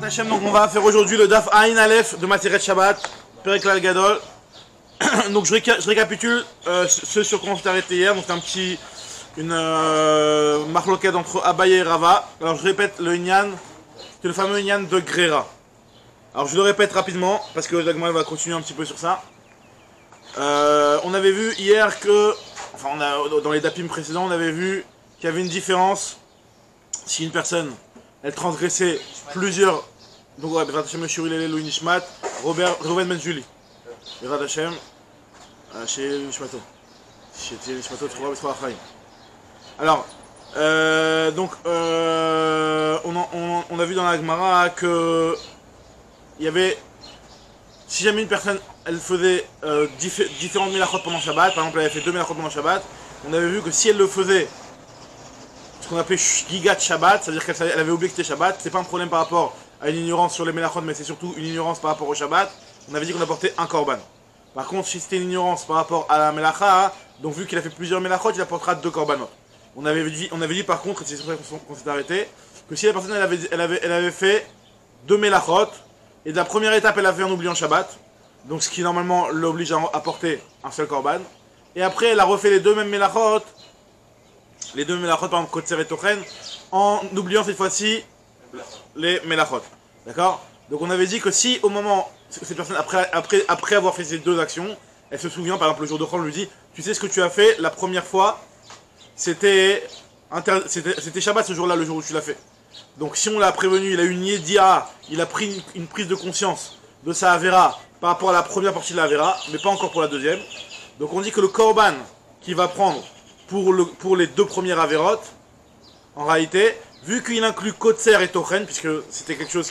Hashem, donc on va faire aujourd'hui le Daf Ain Aleph de Maseret Shabbat, Perek Klal Gadol. Donc je récapitule ce sur quoi on s'est arrêté hier. Donc c'est une marloquette entre Abaye et Rava. Alors je répète le Inyan, c'est le fameux Inyan de Grera. Alors je le répète rapidement parce que Dagmar va continuer un petit peu sur ça. On avait vu hier que, enfin dans les dapim précédents, on avait vu qu'il y avait une différence si une personne elle transgressait plusieurs. Donc ouais, Bezrat Hashem Shuri Lele Louis Nishmat, Reuven Ben Julie. Bezrat Hashem chez Nishmato. Chez Nishmato, tu vois, Achraïm. Alors, donc on a vu dans la Gemara que il y avait, si jamais une personne elle faisait différentes melachot pendant Shabbat, par exemple elle avait fait 2 melachot pendant Shabbat, on avait vu que si elle le faisait ce qu'on appelait Gigat Shabbat, c'est-à-dire qu'elle avait oublié que c'était Shabbat, c'est pas un problème par rapport à une ignorance sur les melachot, mais c'est surtout une ignorance par rapport au Shabbat. On avait dit qu'on apportait un korban. Par contre, si c'était une ignorance par rapport à la melacha, donc vu qu'il a fait plusieurs melachot, il apportera 2 korbanot. On avait dit par contre, et c'est sur ça qu'on s'est arrêté, que si la personne elle avait fait 2 melachot, et de la première étape elle a fait en oubliant Shabbat, donc ce qui normalement l'oblige à apporter un seul korban, et après elle a refait les 2 mêmes melachot, par exemple Kotser et Tochen, en oubliant cette fois-ci les melachot. D'accord? Donc on avait dit que si au moment, cette personne après avoir fait ces 2 actions, elle se souvient, par exemple le jour de Chol, on lui dit, tu sais ce que tu as fait la première fois, c'était Shabbat ce jour-là, le jour où tu l'as fait. Donc si on l'a prévenu, il a eu une yédia, il a pris une prise de conscience de sa avera par rapport à la première partie de la avera, mais pas encore pour la deuxième. Donc on dit que le korban qu'il va prendre pour les 2 premières avérotes, en réalité, vu qu'il inclut Kotser et Tochen, puisque c'était quelque chose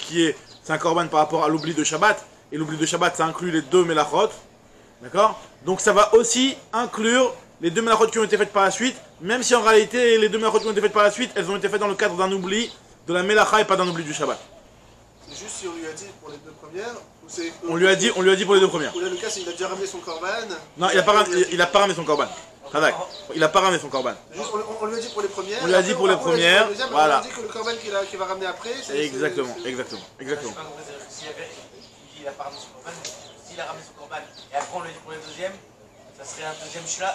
c'est un korban par rapport à l'oubli de Shabbat, et l'oubli de Shabbat ça inclut les 2 melachot, d'accord? Donc ça va aussi inclure les 2 melachot qui ont été faites par la suite, même si en réalité les 2 melachot qui ont été faites par la suite, elles ont été faites dans le cadre d'un oubli de la melacha et pas d'un oubli du Shabbat. C'est juste si on lui a dit pour les 2 premières, ou c'est... On lui a dit pour les 2 premières. Ou là le cas c'est qu'il a déjà ramené son korban. Non, il a pas ramené son korban. Il a pas ramené son korban. Juste, on lui a dit pour les premières. On lui a dit pour les premières, voilà. On lui a dit que le korban qu'il va ramener après, c'est... Exactement. S'il a pas ramené son korban, s'il a ramené son korban, et après on lui dit pour les deuxièmes, ça serait un deuxième shla.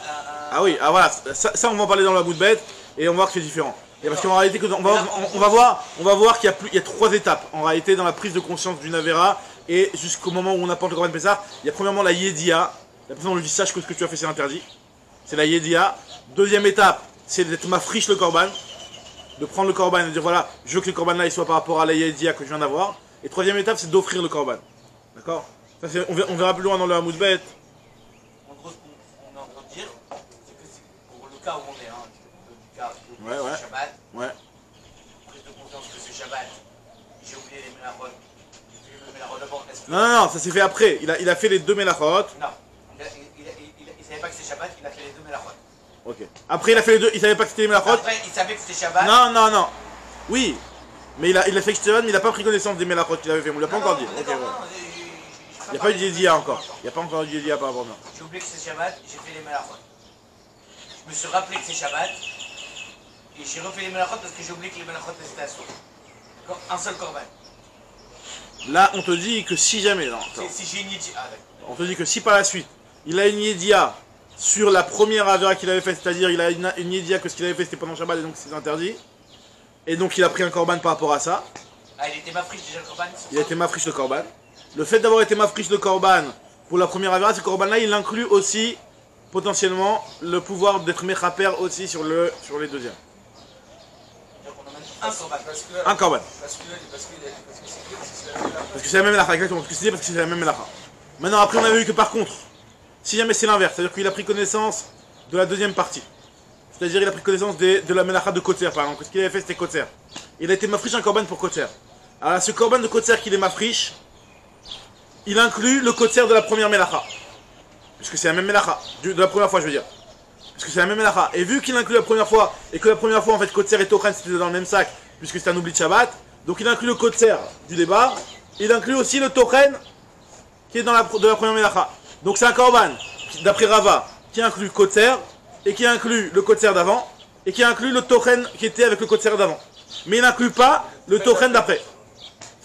Ah oui, ah voilà, ça on va en parler dans la bout de bête, et on va voir que c'est différent. Et parce qu'en réalité, on va voir qu'il y a 3 étapes, en réalité, dans la prise de conscience d'une avera, et jusqu'au moment où on apporte le korban Pessah. Il y a premièrement la yedia, la personne on lui dit sache que ce que tu as fait c'est interdit. C'est la yedia. Deuxième étape, c'est d'être mafriche le korban, de prendre le korban et de dire voilà, je veux que le korban là il soit par rapport à la yedia que je viens d'avoir. Et troisième étape, c'est d'offrir le korban. D'accord? On verra plus loin dans le Hamoud Bet. En gros, ce qu'on est en train de dire, c'est que c'est pour le cas où on est, du cas où Ouais. Shabbat, Ouais. prise de conscience que c'est Shabbat, j'ai oublié les melachot, j'ai fait le melachot d'abord. Non, ça s'est fait après. Il a fait les 2 melachot. Non, il savait pas que c'était Shabbat, il a fait les 2 melachot. Ok. Après il a fait les 2, il savait pas que c'était les melachot. Après, il savait que c'était Shabbat. Non. Oui. Mais il a fait Shabbat, mais il n'a pas pris connaissance des melachot qu'il avait fait. On lui a pas encore dit. Ok, ouais. Il n'y a pas eu de Yedia encore. Il n'y a pas encore eu de Yedia par rapport à moi. J'ai oublié que c'est Shabbat, j'ai fait les melachot. Je me suis rappelé que c'est Shabbat, et j'ai refait les melachot parce que j'ai oublié que les melachot étaient à soi. Un seul korban. Là, on te dit que si jamais. Non, Si j'ai une idée. Ah, d'accord. on te dit que si par la suite, il a une Yedia sur la première avera qu'il avait faite, c'est-à-dire il a une Yedia que ce qu'il avait fait c'était pendant Shabbat et donc c'est interdit. Et donc il a pris un korban par rapport à ça. Ah, il était mafriche déjà le korban. Il a été mafriche le korban. Le fait d'avoir été mafriche le korban pour la première avera, ce korban là il inclut aussi potentiellement le pouvoir d'être mechaper aussi sur les deuxièmes. Donc on emmène un korban. Un korban. Parce Parce que c'est la même melacha, exactement. Parce que c'est la même melacha. Maintenant après on a vu que par contre, si jamais c'est l'inverse, c'est-à-dire qu'il a pris connaissance de la deuxième partie. C'est-à-dire il a pris connaissance de la melacha de Kotser par exemple. Ce qu'il avait fait c'était Kotser. Il a été mafriche un korban pour Kotser. Alors là, ce korban de Kotser qu'il est mafriche, il inclut le Kotser de la première melacha. Puisque c'est la même melacha. De la première fois je veux dire. Parce que c'est la même melacha. Et vu qu'il inclut la première fois, et que la première fois en fait Kotser et Tochen c'était dans le même sac, puisque c'était un oubli de Shabbat, donc il inclut le Kotser du débat, il inclut aussi le Tochen qui est de la première melacha. Donc c'est un korban, d'après Rava, qui inclut Kotser, et qui inclut le Kotser d'avant, et qui inclut le Tochen qui était avec le Kotser d'avant. Mais il n'inclut pas le Tochen d'après.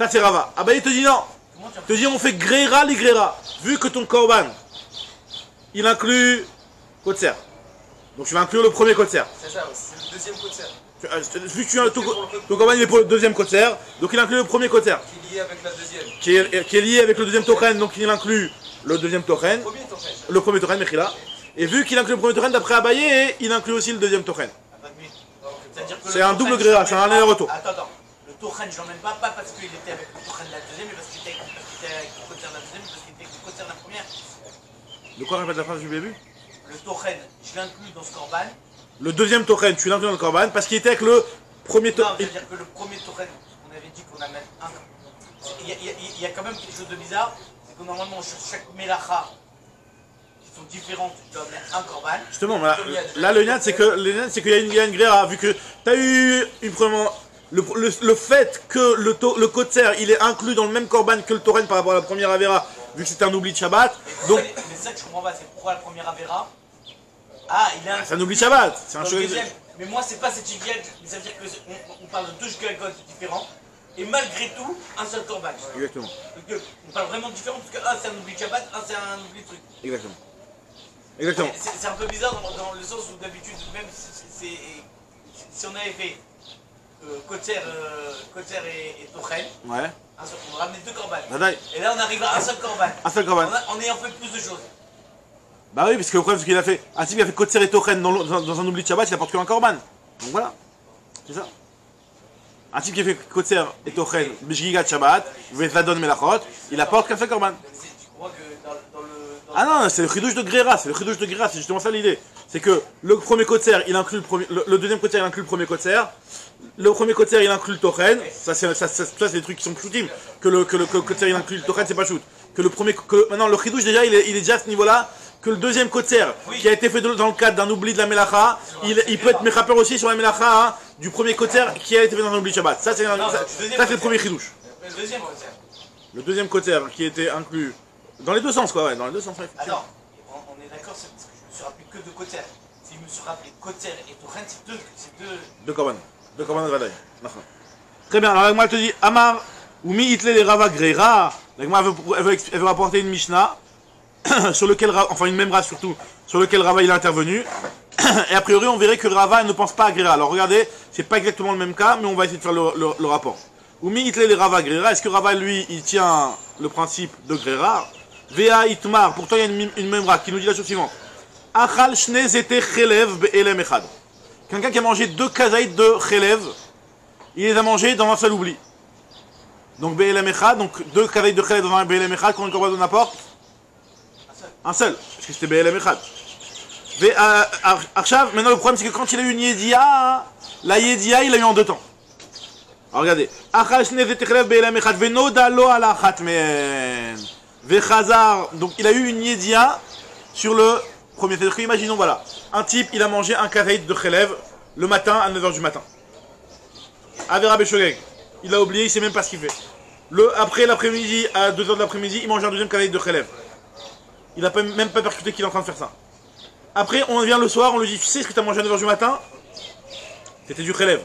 Ça c'est Rava. Abaye il te dit non. Comment tu as Il te dit on fait Gréra les Gréra. Vu que ton Korban, il inclut Kotser. Donc tu vas inclure le premier Kotser. C'est ça, c'est le deuxième Kotser. Vu que tu as ton Korban il est pour le deuxième Kotser, donc il inclut le premier Kotser. Qui est lié avec la deuxième. Qui est lié avec le deuxième Tochen, donc il inclut le deuxième Tochen. Premier Tochen. Le premier Tochen, Mechila. Et vu qu'il inclut le premier Tochen, d'après Abaye, il inclut aussi le deuxième Tochen. C'est un double Gréra, c'est un aller-retour. Attends. Le Tochen, je l'emmène pas parce qu'il était avec le Tochen de la deuxième, mais parce qu'il était avec le Kotser de la deuxième, parce qu'il était avec le Kotser de la première. De quoi répète la phrase, je l'ai vu? Le Tochen, je l'inclus dans ce Korban. Le deuxième Tochen, tu l'inclus dans le Korban parce qu'il était avec le premier Non, Tochen. c'est-à-dire que le premier Tochen, on avait dit qu'on amène un. Il y a quand même quelque chose de bizarre, c'est que normalement, sur chaque Melacha, qui sont différentes, tu dois amener un Korban. Justement, là le Niat, c'est qu'il y a une Gréra, vu que tu as eu une première. Le fait que le Kotser il est inclus dans le même Korban que le Tochen par rapport à la première Avera, vu que c'était un oubli de Shabbat. Donc, Mais c'est ça que je comprends pas, c'est pourquoi la première Avera. Ah, il est c'est un oubli de Shabbat. C'est un dans le choix. deuxième. Mais moi, c'est pas cette idée, mais ça veut dire qu'on parle de deux Shgagot différents, et malgré tout, un seul Korban. Exactement. Donc, on parle vraiment de différents, parce que un c'est un oubli de Shabbat, un c'est un oubli de truc. Exactement. Exactement. C'est un peu bizarre dans le sens où d'habitude, même si on avait fait Kotser et Tochen, Ouais. on ramenait deux Korban. Badaï. Et là, on arrive à un seul Korban. Un seul Korban. En ayant fait plus de choses. Bah oui, parce que le problème c'est qu'il a fait. Un type qui a fait Kotser et Tochen dans un oubli de Shabbat, il apporte qu'un Korban. Donc voilà. C'est ça. Un type qui a fait Kotser et Tochen, Bishgigat Shabbat, Vezadon Melachot, il apporte qu'un seul Korban. Tu crois que dans le. Ah non, c'est le chidouche de Gréra, c'est justement ça l'idée. C'est que le premier Kotser, il inclut le premier, le deuxième Kotser, il inclut le premier Kotser. Le premier Kotser, il inclut le Tochen. Ça c'est des trucs qui sont shootim. Que le Kotser, il inclut le Tochen, c'est pas shoot. Maintenant, le chidouche déjà, il est déjà à ce niveau-là. Que le deuxième Kotser, qui a été fait dans le cadre d'un oubli de la Melacha, il peut être mechaper aussi sur la Melacha hein, du premier Kotser qui a été fait dans un oubli de Shabbat. Ça, c'est le premier chidouche. Le deuxième Kotser. Le deuxième Kotser qui était inclus. Dans les deux sens, quoi, ouais, dans les deux sens, ouais. Attends, on est d'accord, c'est parce que je me suis rappelé que de Kotser. Si je me suis rappelé Kotser et Tochen, c'est deux. Deux Korban. Deux Korban de Vadaï. Très bien, alors l'Agma te dit Amar ou mi itle les Rava Gréra. L'Agma elle veut rapporter une Mishnah, sur lequel, enfin une même race surtout, sur lequel Rava il est intervenu. Et a priori, on verrait que Rava ne pense pas à Gréra. Alors regardez, c'est pas exactement le même cas, mais on va essayer de faire le rapport. Ou mi itle les Rava Gréra. Est-ce que Rava, lui, il tient le principe de Gréra? Vea Itmar, pourtant il y a une memra qui nous dit la chose suivante. Achal shne zete chelev be'elem echad. Quelqu'un qui a mangé deux kazaïd de chelev, il les a mangés dans un seul oubli. Donc be'elem echad, donc deux kazaïd de chelev dans un be'elem echad, combien de korban on apporte? Un seul, parce que c'était be'elem echad. Maintenant le problème c'est que quand il a eu une yedia, la yedia il a eu en deux temps. Alors regardez. Achal shne zete chelev be'elem echad, venoda lo ala achat men. Vechazar, donc il a eu une yedia sur le premier. C'est-à-dire que, imaginons, voilà, un type, il a mangé un kazaïd de chelev le matin à 9h du matin. Avera Beshogeg, il a oublié, il sait même pas ce qu'il fait. Après l'après-midi, à 2h de l'après-midi, il mange un deuxième kazaïd de chelev. Il n'a même pas percuté qu'il est en train de faire ça. Après, on vient le soir, on lui dit, tu sais ce que tu as mangé à 9h du matin? C'était du chelev.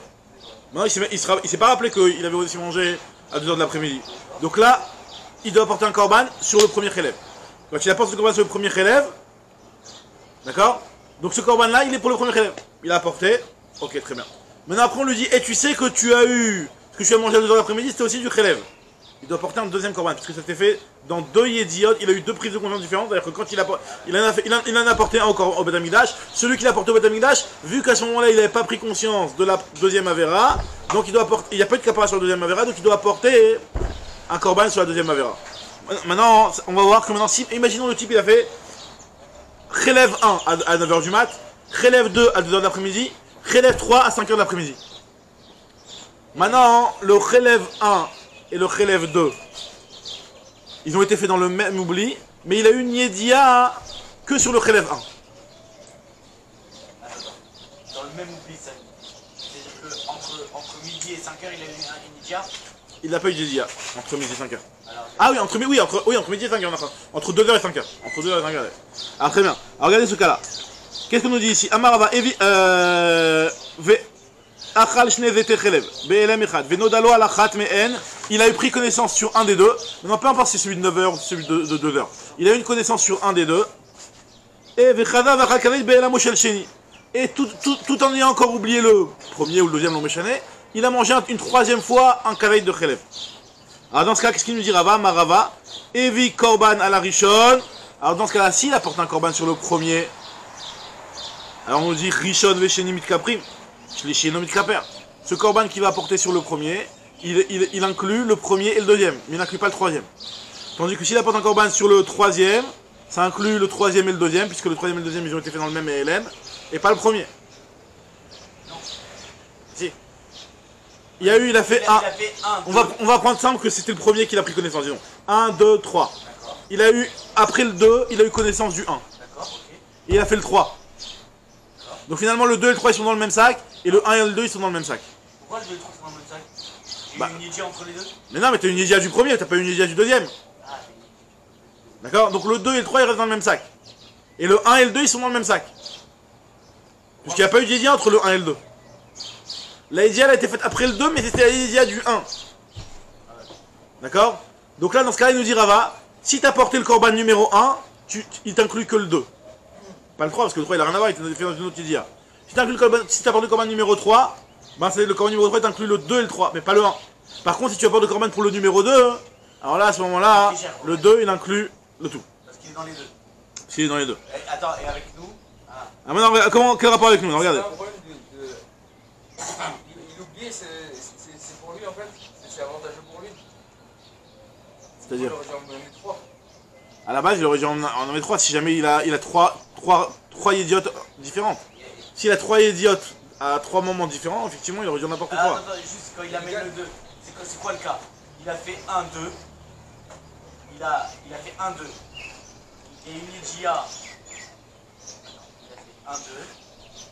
Maintenant, il s'est pas rappelé qu'il avait aussi mangé à 2h de l'après-midi. Donc là, il doit apporter un korban sur le premier chelev. Quand il apporte ce korban sur le premier chelev, d'accord? Donc ce korban là, il est pour le premier chelev. Il a apporté, ok, très bien. Maintenant après on lui dit, et tu sais que tu as eu, ce que tu as mangé à 2h l'après-midi, c'était aussi du chelev. Il doit apporter un deuxième korban, parce que ça s'était fait dans deux yediot, il a eu deux prises de conscience différentes, c'est-à-dire que quand il en a apporté un au Beth Amikdash, celui qui l'a apporté au Beth Amikdash, vu qu'à ce moment-là il n'avait pas pris conscience de la deuxième Avera, donc il doit apporter, il n'y a pas eu de capara sur la deuxième Avera, donc il doit apporter un korban sur la deuxième Avera. Maintenant, on va voir que maintenant, si, imaginons le type, il a fait Chelev 1 à 9h du mat, Chelev 2 à 2h de l'après-midi, Chelev 3 à 5h de l'après-midi. Maintenant, le Chelev 1 et le Chelev 2, ils ont été faits dans le même oubli, mais il a eu une yedia que sur le Chelev 1. Dans le même oubli, ça. C'est-à-dire qu'entre midi et 5h, il a eu une yedia. Il n'a pas eu de yedia entre midi et 5h. Ah oui, entre midi et 5h, entre 2h et 5h. Entre 2h et 5h. Alors très bien. Alors regardez ce cas-là. Qu'est-ce qu'on nous dit ici? Amarava Achal shne zete chelev, be'elem echad, venodalo alachat me'en, il a eu pris connaissance sur un des deux, non peu importe si c'est celui de 9 heures ou celui de 2 heures, il a eu une connaissance sur un des deux, et vechada vachal kavet be'elam moshel sheni, et tout en ayant encore oublié le premier ou le deuxième long méchané, il a mangé une troisième fois un kavet de chelev. Alors dans ce cas, qu'est-ce qu'il nous dit Rava, Marava, Evi korban à la rishon. Alors dans ce cas-là, s'il apporte un korban sur le premier, alors on nous dit rishon vesheni mitkaprim, shlishi mitkaper. Ce korban qu'il va apporter sur le premier, il inclut le premier et le deuxième, mais il n'inclut pas le troisième. Tandis que s'il apporte un korban sur le troisième, ça inclut le troisième et le deuxième, puisque le troisième et le deuxième ils ont été faits dans le même ELM, et pas le premier. Non. Si. Il a fait un. On va prendre simple que c'était le premier qu'il a pris connaissance, disons. 1, 2, 3. Il a eu, après le 2, il a eu connaissance du 1. D'accord, ok. Et il a fait le 3. Donc finalement, le 2 et le 3 ils sont dans le même sac, et le 1 et le 2 ils sont dans le même sac. Pourquoi le 2 et le 3 sont dans le même sac? Il y Bah. a une idée entre les deux? Mais non, mais t'as une idée du premier, t'as pas une idée du deuxième. Ah, D'accord? Donc le 2 et le 3 ils restent dans le même sac. Et le 1 et le 2 ils sont dans le même sac. Puisqu'il n'y a pas eu d'idée entre le 1 et le 2. La idée elle a été faite après le 2, mais c'était la idée du 1. D'accord? Donc là, dans ce cas-là, il nous dit Rava, si t'as porté le korban numéro 1, il t'inclut que le 2. Pas le 3, parce que le 3 il a rien à voir, il était fait dans une autre idée. Si t'as porté le korban numéro 3, ben le korban numéro 3 t'inclut le 2 et le 3, mais pas le 1. Par contre, si tu apportes le korban pour le numéro 2, alors là, à ce moment-là, le 2 il inclut le tout. parce qu'il est dans les deux. S'il est dans les deux. Et, attends, et avec nous? Ah. Ah, maintenant, quel rapport avec nous? Regardez. C'est un problème il oublie, c'est pour lui en fait, c'est avantageux pour lui. C'est-à-dire, Il aurait dû en donner 3. à la base, il aurait dû en mettre 3 si jamais il a 3 idiotes différentes. S'il a 3 idiotes à 3 moments différents, effectivement, il aurait dû en apporter 3. Attends, juste quand il amène le 2, c'est quoi le cas? Il a fait 1, 2. Il a fait 1, 2. Et une Idia. Il a fait 1, 2.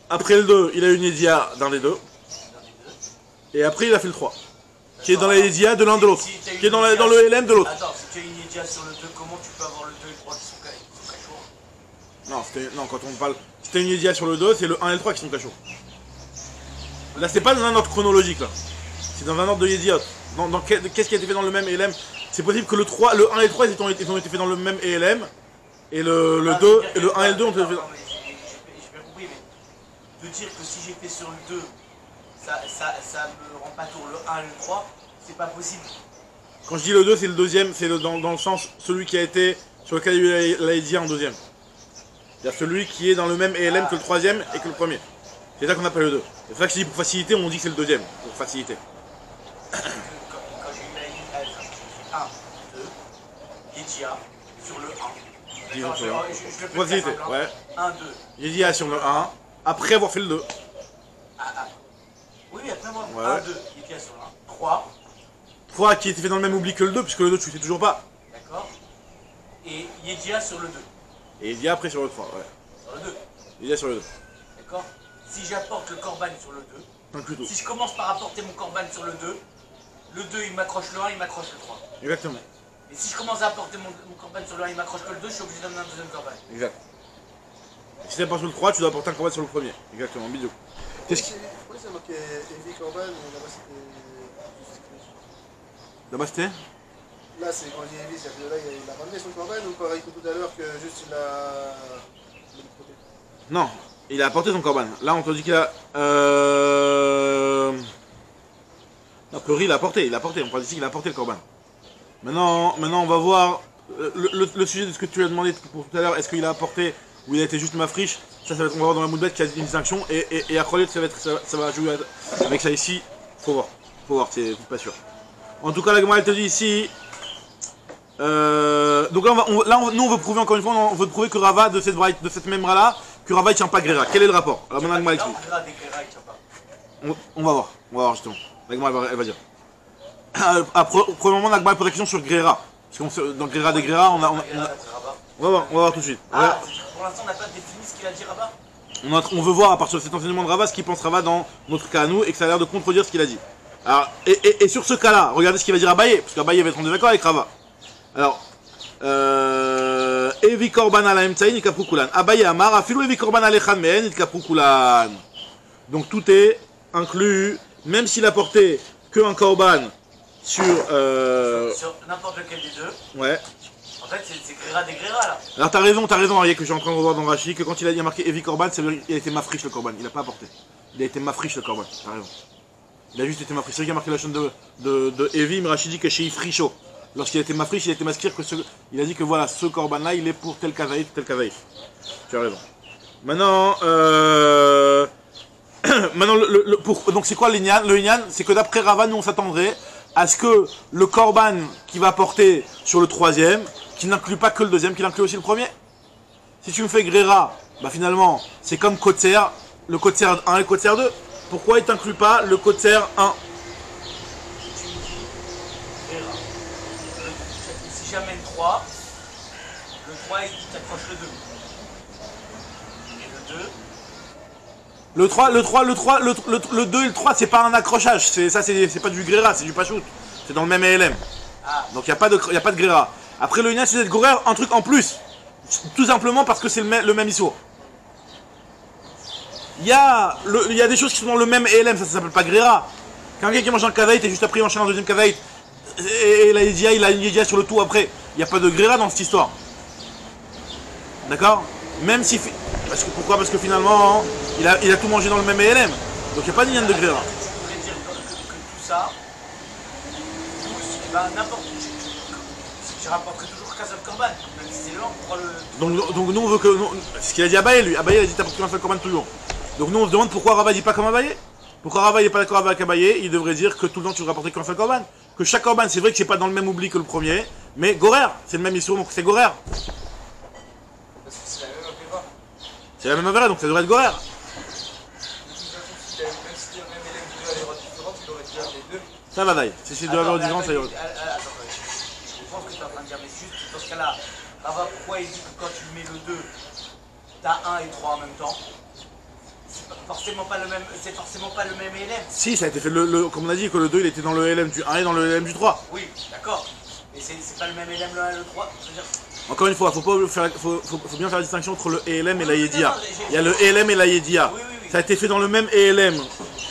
Après le 2, il a une Edia dans les deux. Dans les deux. Et après, il a fait le 3. Qui est dans la Edia de l'un de l'autre. Si t'as une Qui est dans Idia- le LM de l'autre. Attends, si tu as une Idia sur le 2, comment tu peux avoir le 2 et le 3 qui sont très chauds? Non, quand on parle. Si t'as une Edia sur le 2, c'est le 1 et le 3 qui sont cachés. Là, c'est pas dans un ordre chronologique, là. C'est dans un ordre de Yediot. Qu'est-ce qui a été fait dans le même ELM? C'est possible que le 1 et le 3 ils ont été faits dans le même ELM. Et le 2 et le 1 et le 2 ont été faits. J'ai bien compris, mais de dire que si j'étais sur le 2, ça me rend pas tour le 1 et le 3, c'est pas possible. Quand je dis le 2, c'est le deuxième, c'est dans le sens celui qui a été sur lequel il y a eu la Edia en deuxième. C'est-à-dire celui qui est dans le même ELM que le troisième et que le premier. C'est ça qu'on appelle le 2. C'est pour ça que je dis pour facilité, on dit que c'est le deuxième. Pour facilité. Quand j'ai eu la ligne j'ai fait 1, 2, Yedia sur le 1. Disons sur le 1. Je le fais Facilité, très simple, ouais. 1, 2. Edia sur le 1, après avoir fait le 2. Oui, après moi, Ouais. 1, 2, Yedia sur le 1. 3, 3 qui était fait dans le même oubli que le 2, puisque le 2 tu le fais toujours pas. d'accord. Et Yedia sur le 2. Et Edia après sur le 3, ouais. Sur le 2, Edia sur le 2. d'accord. Si j'apporte le korban sur le 2, T'inclus tout. si je commence par apporter mon korban sur le 2 il m'accroche le 1, il m'accroche le 3. Exactement. Et si je commence à apporter mon korban sur le 1, il m'accroche que le 2, je suis obligé d'amener un deuxième korban. Exact. Et si t'es pas sur le 3, tu dois apporter un combat sur le premier. Exactement, bidou. Qu'est-ce qui. Pourquoi c'est marqué Evi Corban, mais là-bas c'était. Là-bas c'était Là, c'est quand on dit Evi, c'est-à-dire que là, il a ramené son Corban ou pareil que tout à l'heure que juste il a. Non, il a apporté son corban. Là, on te dit qu'il a. A priori, il a apporté. On parle ici qu'il a apporté le corban. Maintenant, on va voir le sujet de ce que tu as demandé pour tout à l'heure. Est-ce qu'il a apporté ou il a été juste ma friche? Ça va être, on va voir dans la moudbette qu'il y a une distinction. Et à Kholet, ça va jouer avec ça ici. Faut voir, c'est pas sûr. En tout cas, la Gemara, elle te dit ici. Donc là, nous on veut prouver encore une fois, on veut prouver que Rava de cette même là, que Rava il tient pas Grera. Quel est le rapport? Alors maintenant, la Gemara explique. On va voir justement. La Gemara elle va dire. Premièrement, la Gemara pose la question sur Grera. Parce que dans Grera des Grera, on va voir tout de suite. Ah, pour l'instant, on n'a pas défini ce qu'il a dit Rabat. On veut voir à partir de cet enseignement de Rava ce qu'il pense Rava dans notre cas à nous et que ça a l'air de contredire ce qu'il a dit. Alors, et sur ce cas-là, regardez ce qu'il va dire Abaye, parce qu'Abaye va être en désaccord avec Rava. Alors, Evi korban ala emtsaïn ikapru kulan. Abaye amar afilu evi korban alechan mehen ikapru kulan. Donc tout est inclut, même s'il a porté qu'un korban sur... Sur n'importe lequel des deux. Ouais. En fait, c'est Grera des Grera là. Alors t'as raison, Arié, que je suis en train de revoir dans Rashi, que quand il a marqué Evi Korban, ça veut dire qu'il a été mafriche le Korban, il a pas apporté. Il a été mafriche le Korban, t'as raison. Il a juste été mafriche. C'est vrai qu'il a marqué la chaîne de Evi, mais Rashi dit que chez Ifricho. Lorsqu'il a été mafriche, il a été masquir que il a dit que voilà, ce Korban là, il est pour tel kazaïf, tel kazaïf. Tu as raison. Maintenant, maintenant donc c'est quoi le Inyan? C'est que d'après Rava, nous on s'attendrait à ce que le Korban qui va porter sur le troisième, qui n'inclut pas que le deuxième, qu'il inclut aussi le premier. Si tu me fais Grera, bah finalement, c'est comme Kotser, le Kotser 1 et le Kotser 2. Pourquoi il t'inclut pas le Kotser 1? Si j'amène 3, le 3 il t'accroche le 2. Et le 2. Le 2 et le 3, c'est pas un accrochage, c'est pas du Grera, c'est du Pachout. C'est dans le même ELM. Ah. Donc il n'y a pas de Grera. Après le Inyan, c'est d'être Gorer, un truc en plus. Tout simplement parce que c'est le même ISO. Il y a des choses qui sont dans le même ELM, ça s'appelle pas Grera. Quand quelqu'un qui mange un kazaït et juste après il enchaîne un deuxième kazaït, et la Yedia, il a une Yedia sur le tout après. Il n'y a pas de Grera dans cette histoire. D'accord? Même si... Pourquoi? Parce que finalement, il a tout mangé dans le même ELM. Donc il n'y a pas d'Inyan de Grera. Je voudrais dire que tout ça, n'importe où, je rapporterai toujours qu'un seul Korban. Même si c'est lent, on prend le... Donc nous on veut que... ce qu'il a dit Abaye lui. Abaye il a dit t'apportes qu'un seul Korban toujours. Donc nous on se demande pourquoi Rava dit pas comme Abaye. Pourquoi Rava n'est pas d'accord avec Abaye? Il devrait dire que tout le temps tu veux rapporter qu'un seul Korban. Que chaque Korban, c'est vrai que c'est pas dans le même oubli que le premier, mais Gorer, c'est le même histoire, donc c'est Gorer. Parce que c'est la même Avéra. C'est la même Avéra, donc ça devrait être Gorer. De toute façon, même si le même élève de deux avéras différentes, il aurait déjà les deux. Ça va d'ailleurs. Si c'est deux Avéras différentes, ça y est. Attends, je pense que tu es en train de dire, mais juste dans ce cas-là, Rava, pourquoi il dit que quand tu mets le 2, t'as 1 et 3 en même temps? C'est forcément pas le même élève. Si, ça a été fait, comme on a dit, que le 2 il était dans le LM du 1 et dans le LM du 3. Oui, d'accord. Mais c'est pas le même élève le 1 et le 3. C'est-à-dire... Encore une fois, faut bien faire la distinction entre le ELM et la Yedia. Il y a le ELM et la Yedia. Oui. Ça a été fait dans le même ELM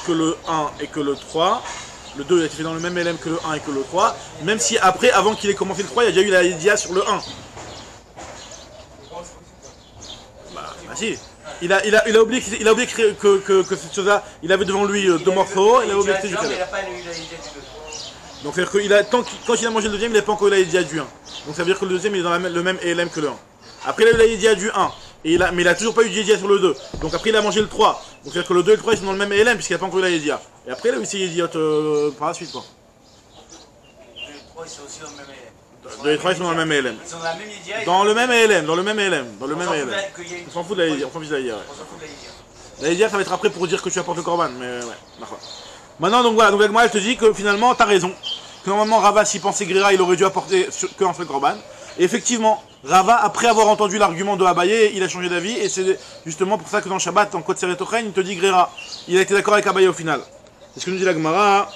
que le 1 et que le 3. Le 2 a été fait dans le même ELM que le 1 et que le 3. Même si après, avant qu'il ait commencé le 3, il y a déjà eu la Yedia sur le 1. Bah si. Il a oublié que cette chose-là, il avait devant lui deux morceaux, il a oublié que c'était du mais il cadeau. n'a pas eu la idée du 2. Donc c'est-à-dire quand il a mangé le deuxième, il n'a pas encore eu la Yedia du 1. Donc ça veut dire que le deuxième il est dans le même ELM que le 1. Après il a eu la Yedia du 1, mais il a toujours pas eu de Yedia sur le 2. Donc après il a mangé le 3. Donc c'est-à-dire que le 2 et le 3 ils sont dans le même ELM puisqu'il n'a pas encore eu la Yedia. Et après il a eu ses Yedia par la suite quoi. Le 3 ils sont aussi dans le même élève. 2 et 3 ils sont dans le même ELM. Ils sont dans la même idée. Dans le même ELM, dans le même ELM. On On s'en fout de la Yedia, on s'en fiche de la Yedia. s'en fout de la idée. La Yedia ça va être après pour dire que tu apportes le Korban, mais ouais, d'accord. Maintenant donc voilà, donc moi je te dis que finalement t'as raison. Que normalement Rava s'il pensait Grera il aurait dû apporter qu'un seul Korban. Et effectivement, Rava après avoir entendu l'argument de Abaye, il a changé d'avis et c'est justement pour ça que dans le Shabbat, en Kotser et Tochen, il te dit Grera. Il a été d'accord avec Abaye au final. C'est ce que nous dit la Gemara.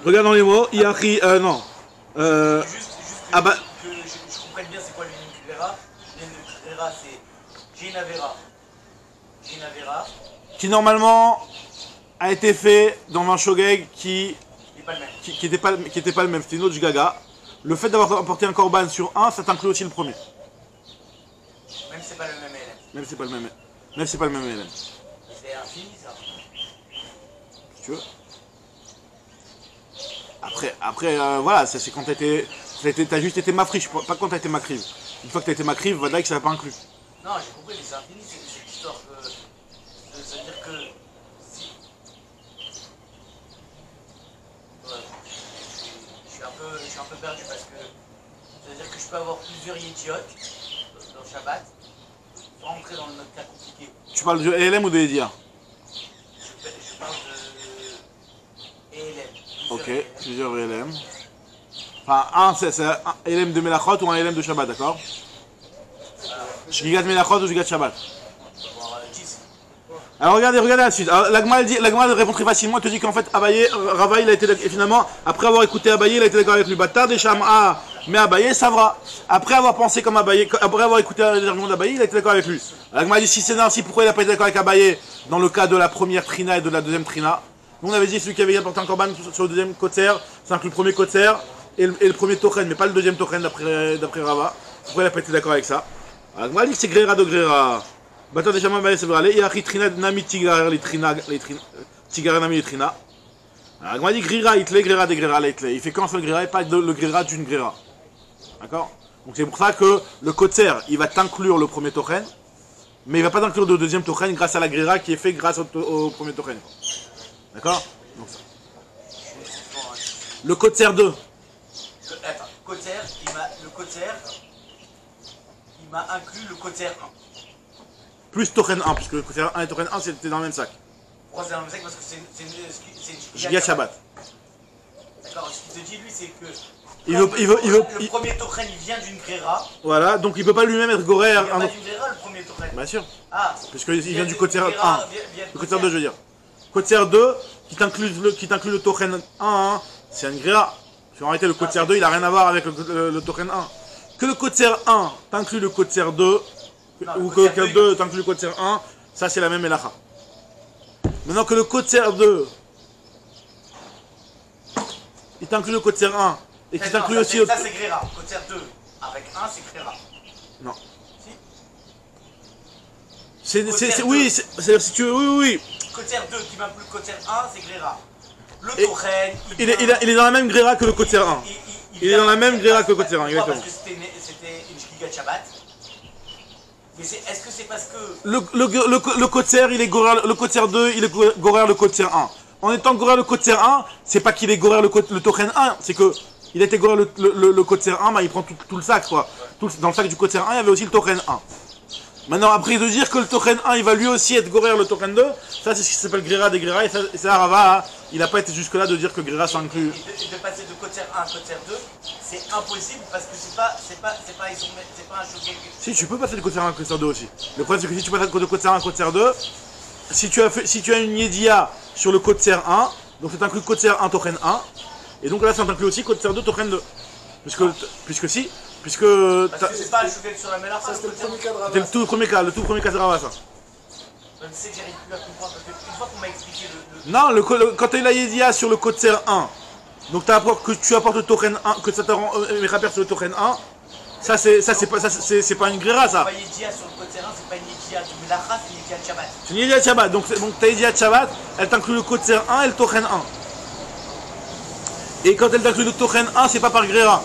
Regarde dans les mots, Iachri, non. Juste Abba... que je comprenne bien c'est quoi l'union de Grera. L'union de Grera c'est j'ai une Avera. Qui normalement a été fait dans un shogeg qui Il n'est pas le même. qui était pas le même, c'était une autre gaga. Le fait d'avoir apporté un korban sur un, ça t'inclut aussi le premier. Même si c'est pas le même élève. Même si c'est pas le même. Même si c'est pas le même élève. C'est infini ça. Si tu veux. Après voilà, c'est quand t'as juste été mafriche, pas quand t'as été macrive. Une fois que t'as été macrive, Vadaï que ça n'a pas inclus. Non, j'ai compris, mais c'est infini cette histoire. C'est-à-dire que si. Ouais, je suis un peu perdu parce que. C'est-à-dire que je peux avoir plusieurs yédiotes dans le Shabbat sans rentrer dans notre cas compliqué. Tu parles de ELM ou de Yedia? Je parle de ELM. Ok, plusieurs ELM. Enfin, un c'est un ELM de Melachot ou un ELM de Shabbat, d'accord? Gigat Melachot ou Gigat Shabbat? Voir 10. Alors regardez la suite. Alors, la Gemara répond très facilement, elle te dit qu'en fait Abaye, Rava il a été d'accord, et finalement, après avoir écouté Abaye, il a été d'accord avec lui. Batar des Shama Mais Abaye, ça va. Après avoir pensé comme Abaye, après avoir écouté les arguments d'Abaye, il a été d'accord avec lui. Alors, il m'a dit si c'est ainsi, pourquoi il n'a pas été d'accord avec Abaye dans le cas de la première Trina et de la deuxième Trina? Nous, on avait dit celui qui avait apporté un korban sur le deuxième Kotser, ça inclut le premier Kotser et le premier Tochen, mais pas le deuxième Tochen d'après Rava. Pourquoi il n'a pas été d'accord avec ça? Alors, il m'a dit que c'est Grera de Grera. Bata de Shama Abaye, c'est vrai. Et Achi Trina Nami Tigarer les Trina. Tigarer Nami les Trina. Alors, il m'a dit Grira Itle, Grera de Grera Itle. Il fait qu'un seul Grera et pas le Grera d'une Grera. D'accord? Donc c'est pour ça que le Kotser, il va t'inclure le premier Tochen, mais il va pas t'inclure le deuxième Tochen grâce à la Grera qui est fait grâce au premier Tochen. D'accord? Le Kotser 2. Attends, le Kotser, il m'a inclus le Kotser 1. Plus Tochen 1, puisque le Kotser 1 et Tochen 1 c'était dans le même sac. Pourquoi c'est dans le même sac? Parce que c'est une Giga Shabbat. D'accord, ce qu'il te dit lui c'est que Le premier Tochen il vient d'une Grera. Voilà, donc il peut pas lui-même être Gorer. Il vient pas d'une Grera le premier Tochen. Bien sûr. Ah, Puisqu'il vient du Kotser 1. Le Kotser 2 2 je veux dire. Kotser 2 qui t'inclut le Tochen 1, c'est une Grera. Parce qu'en réalité le Kotser 2 il a rien à voir avec le Tochen 1. Que le Kotser 1 t'inclut le Kotser 2, ou que le Kotser 2 t'inclut le Kotser 1, ça c'est la même Melacha. Maintenant que le Kotser 2 il t'inclut le Kotser 1 et qui t'inclut aussi... Ça c'est Grera, Kotser 2 avec 1 c'est Grera. Non. Si oui, si tu veux, oui. Kotser 2 qui m'inclut Kotser 1 c'est Grera. Le Tochen... Il est dans la même Grera que le Kotser 1. Il est dans la même Grera que le Kotser 1, exactement. Parce que c'était une Giga Shabbat. Mais est-ce que c'est parce que... Le Kotser, il est Gorer, le Kotser 2, il est Gorer le Kotser 1. En étant Gorer le Kotser 1, c'est pas qu'il est Gorer le Tochen 1, c'est que il a été Gorer le Kotser 1, bah il prend tout le sac quoi. Dans le sac du Kotser 1, il y avait aussi le Tochen 1. Maintenant, après de dire que le Tochen 1, il va lui aussi être Gorer le Tochen 2, ça c'est ce qui s'appelle Grera des Grera, et ça Rava, il n'a pas été jusque là de dire que Grera s'inclut. Et de passer de Kotser 1 à Kotser 2, c'est impossible parce que c'est pas un choqué. Si, tu peux passer de Kotser 1 à Kotser 2 aussi. Le problème c'est que si tu passes de Kotser 1 à Kotser 2, si tu as une Yedia sur le Kotser 1, donc ça t'inclut Kotser 1 Tochen 1, et donc là ça t'inclut aussi Kotser 2 Tochen 2. Puisque Parce que c'est pas un choqué sur la Melacha. Ça c'était le premier cas de Rava. c'était le tout premier cas de Rava ça. Je sais que j'arrive plus à comprendre parce qu'une fois qu'on m'a expliqué Non, quand tu as la Yedia sur le Kotser 1, donc que tu apportes le Tochen 1, que ça te rend Mechaper sur le Tochen 1, ça c'est pas une Grera ça. pas Yedia sur le Kotser 1, c'est pas une Yedia du Melacha, c'est une Yedia de Shabbat. C'est une Yedia de Shabbat, donc ta Yedia de Shabbat, elle t'inclut le Kotser 1 et le Tochen 1. Et quand elle t'inclut le Tochen 1, c'est pas par Grera.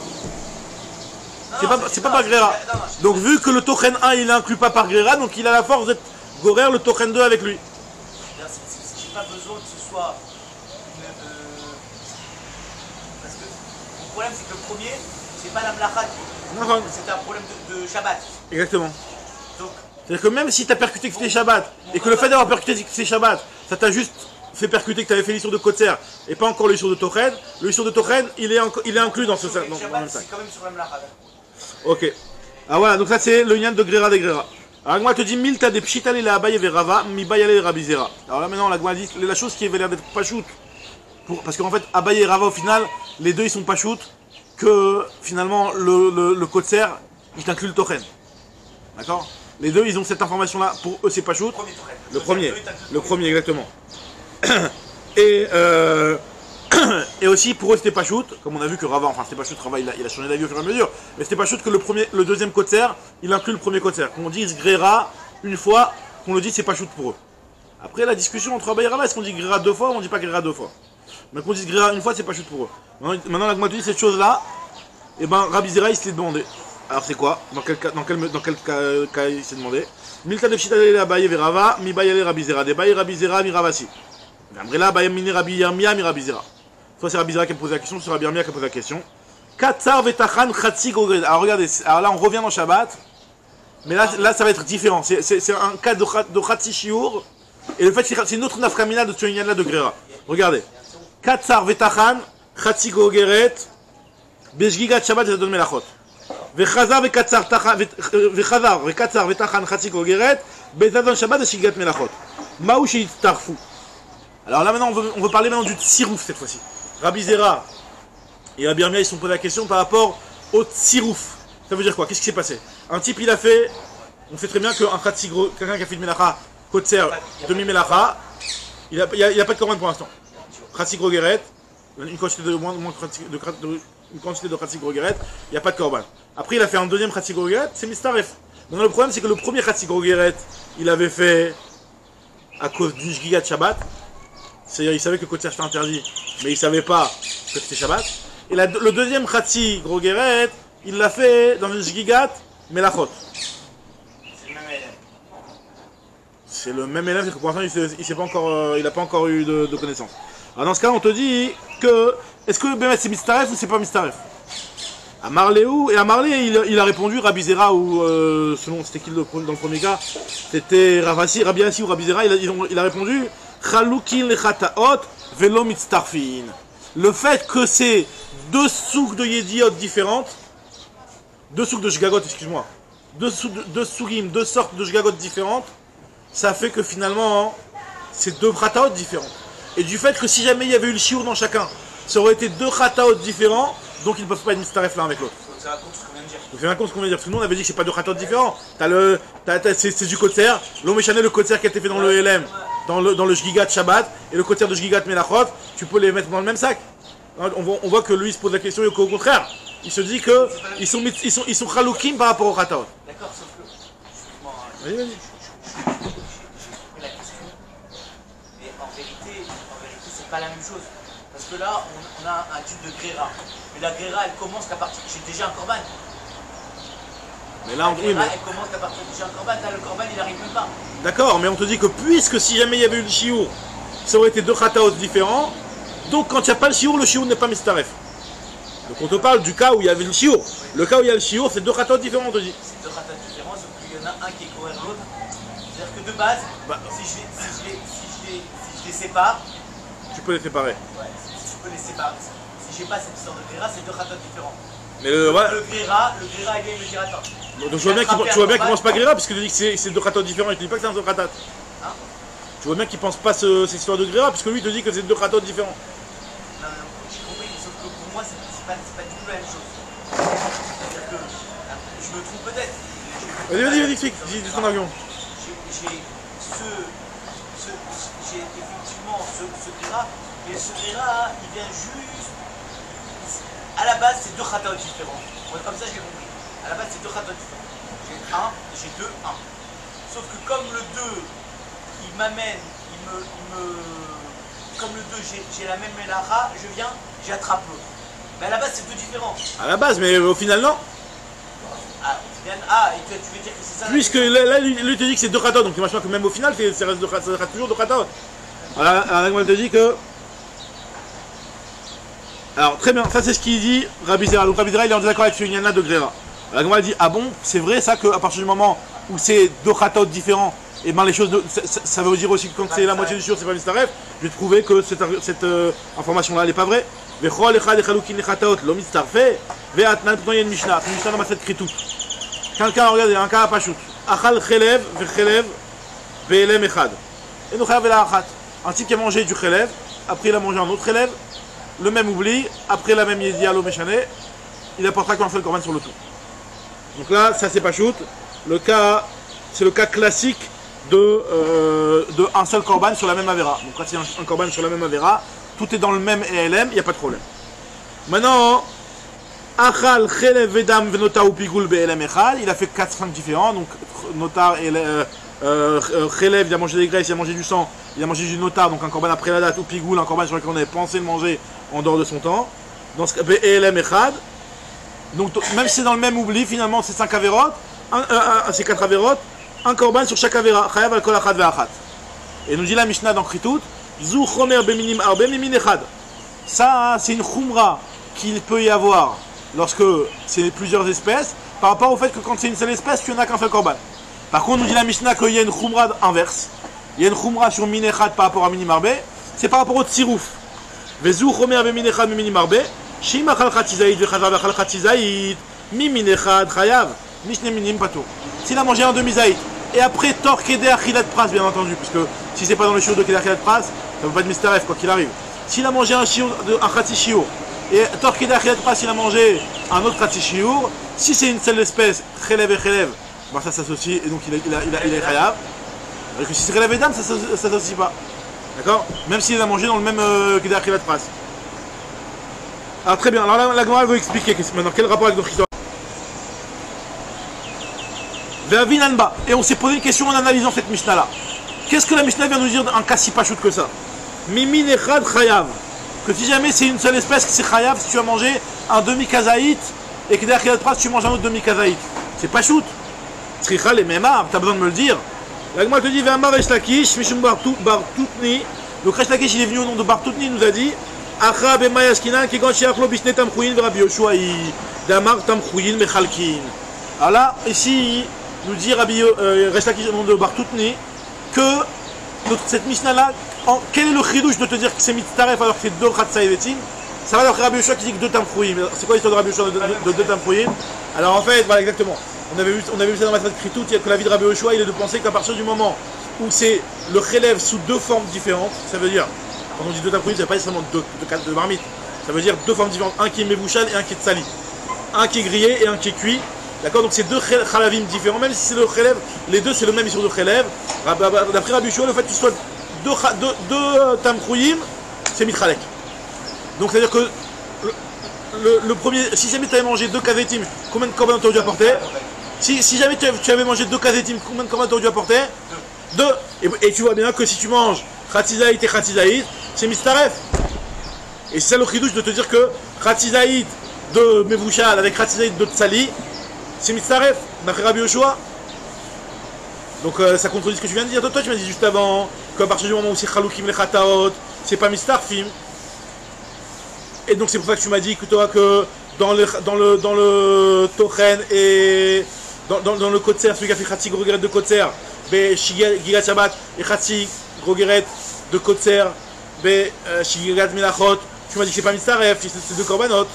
C'est pas par Grera. Donc vu que le Tochen 1 il l'inclut pas par Grera, donc il a la force d'être Gorer le Tochen 2 avec lui. J'ai pas besoin que ce soit parce que le problème c'est que le premier, c'est pas la Melacha Non. c'est un problème de Shabbat. Exactement. Donc, c'est-à-dire que même si tu as percuté que c'était Shabbat, et que le fait d'avoir percuté que c'est Shabbat, ça t'a juste fait percuter que tu avais fait l'issue de Kotser, et pas encore l'issue de Tochen, l'issue de Tochen, il est inclus dans ce sac. Dans le même sac. c'est quand même sur la Melacha. Ok. Ah voilà, donc ça c'est le lien de Grera des Grera. Alors l'Agma te dit, mille t'as des pshitale la Abaye verava, mi bayale rabizera. Alors là maintenant l'Agma dit, la chose qui avait l'air d'être pas shoot, parce qu'en fait Abaye et Rava au final, les deux ils sont pas shoot, que finalement le Kotser, il t'inclut le Tochen. D'accord? Les deux ils ont cette information là, pour eux c'est pas shoot. Le premier exactement. Et aussi pour eux c'était pas shoot, comme on a vu que Rava, enfin c'était pas shoot, Rava il a changé d'avis au fur et à mesure, mais c'était pas shoot que le deuxième Kotser, il inclut le premier Kotser. Qu'on dise Grera une fois, qu'on le dise c'est pas shoot pour eux. Après la discussion entre Rava et Rava, est-ce qu'on dit Grera deux fois ou on dit pas Grera deux fois? Mais qu'on dise Grera une fois c'est pas shoot pour eux. Maintenant la dit cette chose là, et ben Rabbi Zera il se l'est demandé. Alors c'est quoi? Dans quel cas il s'est demandé? Milta de Pshitale Abaye Verava, mi Bayale Rabbi Zera, de Baye Rabbi Zera, mi Ravasi. Gamrela Baye Mini Rabbi Yermia, mi Rabbi Zera. Soit c'est Rabbi Zera qui a posé la question, soit Rabbi Yermia qui a posé la question. Katsar Vetachan Khatsi Gogred. Alors regardez, alors là on revient dans Shabbat, mais là ça va être différent. C'est un cas de Khatsi Shiur, et le fait que c'est une autre nafkamina de ce là de Grera. Regardez. Katsar Vetachan Khatsi Gogeret, Beshgigat Shabbat et Zadon Melachot. וחזר וקצר ותחן חצי גוגרת בזדון שבת ושגיגת מלאכות. מהו שהצטרפו? Alors là maintenant on veut parler maintenant du tsirouf cette fois-ci. Rabbi Zera et Rabbi Yermia ils se sont posé la question par rapport au tsirouf. Ça veut dire quoi? Qu'est-ce qui s'est passé? Un type, il a fait, on sait très bien qu'un khatsi gros, quelqu'un qui a fait une melacha, kotser, demi-melacha, il a pas de korban pour l'instant. Khatsi gros guéret, une quantité de moins une quantité de khatsi gros guéret, il n'y a pas de korban. Après, il a fait un deuxième khatsi gros guéret, c'est mistaref. Donc le problème, c'est que le premier khatsi gros guéret, il avait fait à cause d'une giga Shabbat. C'est-à-dire, il savait que le kotser c'était interdit, mais il savait pas que c'était Shabbat. Et le deuxième khatsi gros guéret, il l'a fait dans une gigat melachot. C'est le même élève, c'est que pour l'instant il n'a pas encore eu de connaissances. Alors dans ce cas, on te dit que est-ce que Bémet c'est mistaref ou c'est pas mistaref? À Marléou, et à Marlé, il a répondu Rabbi Zera ou selon c'était qui dans le premier cas, c'était Rabbi Assi ou Rabbi Zera, il a répondu Chaloukin lechataot velo mitztarfin. Le fait que c'est deux souks de yediot différentes, deux souks de shgagot, excuse-moi, deux sougim, deux sortes de shgagot différentes, ça fait que finalement, c'est deux khataot différents. Et du fait que si jamais il y avait eu le shiur dans chacun, ça aurait été deux khataot différents, donc ils ne peuvent pas être mistaref l'un avec l'autre. Donc ça raconte ce qu'on vient de dire. Donc c'est un compte ce qu'on vient de dire, parce que nous on avait dit que c'est pas deux khataot différents. C'est du kotser, l'homme échané, le kotser qui a été fait dans le LM, dans le shgigat Shabbat, et le kotser de shgigat Melachot, tu peux les mettre dans le même sac. On voit que lui il se pose la question et qu'au contraire, il se dit que ils sont chaloukim par rapport au khataot. D'accord, sauf que. Excuse-moi, Vas-y. j'ai compris la question. Mais en vérité, c'est pas la même chose. Parce que là, on a un type de gréra. Mais la gréra, elle commence qu'à partir. J'ai déjà un korban. Mais là, Elle commence qu'à partir de j'ai un korban. Là, le korban, il arrive même pas. D'accord, mais on te dit que puisque si jamais il y avait eu le shiur, ça aurait été deux khataot différents. Donc quand il n'y a pas le shiur n'est pas mistaref. Donc on te parle du cas où il y avait le shiur. Le cas où il y a le shiur, c'est deux khataot différents, on te dit. C'est deux khatats différents, sauf qu'il y en a un qui est cohérent l'autre. C'est-à-dire que de base, si je les sépare, Tu peux les séparer. ouais, si je peux les séparer. Si j'ai pas cette histoire de gréra, c'est deux khatats différents. Mais voilà. Le gréra, il vient me dire attends. Donc tu vois bien qu'il pense pas Gréra, parce qu'il te dit que c'est deux khatat différents, il te dit pas que c'est un seul khatat. Hein? Tu vois bien qu'il pense pas cette histoire de Gréra, parce que lui il te dit que c'est deux khatat différents. Non, j'ai compris, sauf que pour moi, c'est pas du tout la même chose. C'est-à-dire que je me trompe peut-être. Vas-y, explique, dis ton argument. J'ai effectivement ce gréra, mais ce gréra, il vient juste. À la base, c'est deux khatat différents. Comme ça, je l'ai compris. À la base, c'est deux khatat différents. J'ai un, j'ai deux, un. Sauf que comme le 2, il m'amène, comme le 2, j'ai la même melacha, je viens, j'attrape l'autre. Mais à la base, c'est deux différents. À la base, mais au final, non. Et tu veux dire que c'est ça? Puisque là, lui te dit que c'est deux khatat, donc imagine que même au final, ça reste toujours deux khatat. Alors, il te dit que. Alors, très bien, ça c'est ce qu'il dit Rabbi Zera. Donc, Rabbi Zera, il est en désaccord avec Yana de Gréra. Alors, il dit, ah bon, c'est vrai ça qu'à partir du moment où c'est deux khatat différents, et ben les choses, ça veut dire aussi que quand c'est la moitié du shiur, c'est pas mistaref. Je vais trouver que cette information-là, elle n'est pas vraie. Vechol echad echalukin lechataot lo mitztarfe, ve'atnan, pourtant il y a une Mishnah dans ma tête tout. Quelqu'un, regardez, un cas à Pachout. Achal chelev, vechelev, ve'elem echad. Et nous chayav la achat. Un type qui a mangé du chelev, après il a mangé un autre chelev, le même oubli, après la même yedia lo méchané, il apportera qu'un seul korban sur le tout. Donc là, ça c'est Pachout. Le cas, c'est le cas classique de un seul korban sur la même avera. Donc quand c'est un korban sur la même avera, tout est dans le même ELM, il n'y a pas de problème. Maintenant, Achal, Chelev, Vedam, Venota ou Pigul, BLM Echal, il a fait 4-5 différents. Donc, Notar et Chelev, il a mangé des graisses, il a mangé du sang, il a mangé du Notar, donc un korban après la date, ou Pigul, un korban sur lequel on avait pensé le manger en dehors de son temps. Dans ce cas, BLM Echad. Donc, même si c'est dans le même oubli, finalement, c'est 5 avérotes, c'est 4 avérotes, un korban sur chaque avéra, Chayav al kol achad ve'achat. Et nous dit la Mishnah dans Kritout, Zu chomer beminim arbe mimin echad. Ça, c'est une khumra qu'il peut y avoir lorsque c'est plusieurs espèces, par rapport au fait que quand c'est une seule espèce, tu n'as qu'un seul korban. Par contre, nous dit la Mishnah qu'il y a une khumra inverse. Il y a une khumra sur min echad par rapport à minim arbe, c'est par rapport au tsirouf. Vezu chomer bemimin echad minim arbe, shim achal chatizayit vechazav achal chatizayit, mimin echad chayav, mishne minim pato. S'il a mangé un demi-zaït, et après Tor Keder Achilat Pras, bien entendu, puisque si c'est pas dans le shiur de Keder Achilat Pras, ça ne peut pas être mistaref, quoi qu'il arrive. S'il a mangé un Khatsi shiur, Et Torkida Khilat Pras, il a mangé un autre Khatsi Shiur. Si c'est une seule espèce, Khelev et Khelev, bah ça s'associe et donc il est Khayav. Alors que si c'est Khelev et Dam, ça s'associe pas. D'accord? Même s'il a mangé dans le même Kida Khilat Pras. Alors très bien, alors là, la Gemara veut expliquer maintenant quel rapport avec notre histoire. Ve'avinanba. Et on s'est posé une question en analysant cette Mishnah là. Qu'est-ce que la Mishnah vient nous dire en cas si pas chouette que ça? Mimin echad chayav. Que si jamais c'est une seule espèce, c'est chayav si tu as mangé un demi-kazaït et que derrière Khilat Pras tu manges un autre demi-kazaït. C'est pas shoot. Tzricha les memar, t'as besoin de me le dire. La Gemara te dit Ve'amar Resh Lakish, Mishum Bar Toutni. Donc Resh Lakish il est venu au nom de Bar Toutni, il nous a dit Acha bema yaskinan ki gan shiachlo bishne tamchouin ve Rabbi Yoshua damar tamchouin mechalkin. Alors là, ici, nous dit Resh Lakish au nom de Bar Toutni que cette Mishnah là, quel est le chidouche de te dire que c'est mitzaref alors que c'est deux Khatsaïvetim? Ça va d'après Rabbi Yoshua qui dit que deux tamchouim. C'est quoi l'histoire de Rabbi Yoshua de deux tamchouim? Alors en fait, voilà exactement. On avait vu ça dans la Matzat Kritout, que la vie de Rabbi Yoshua, il est de penser qu'à partir du moment où c'est le chélève sous deux formes différentes, ça veut dire, quand on dit deux tamchouim, ça veut pas nécessairement deux marmites. Ça veut dire deux formes différentes, un qui est mevouchal et un qui est tsali. Un qui est grillé et un qui est cuit. D'accord, donc c'est deux chalavim différents, même si c'est le chélève, les deux c'est le même sur de chélève. D'après Rabbi Yoshua, le fait qu'il soit deux tamchouim, c'est mitchalek. Donc c'est à dire que le premier, si jamais tu avais mangé deux kazetim, combien de korbanot tu aurais dû apporter? Si jamais tu avais mangé deux kazetim, combien de korbanot tu aurais dû apporter? Deux. Et tu vois bien que si tu manges khatzizaït et khatzizaït, c'est mistaref. Et c'est ça le chidouche de te dire que khatzizaït de mevouchal avec khatzizaït de tsali, c'est mitzaref, d'après Rabbi Yoshua. Donc ça contredit ce que tu viens de dire. Toi tu m'as dit juste avant qu'à partir du moment où c'est chaloukim le chataot, c'est pas mistarfim. Et donc c'est pour ça que tu m'as dit que toi que dans le tochen et dans le kotser, celui qui a fait khatsi grogeret de kotser, be shigirat shabbat et khatsi grogeret de kotser, be shigirat melachot, tu m'as dit que c'est pas mitzaref, c'est deux korbanot.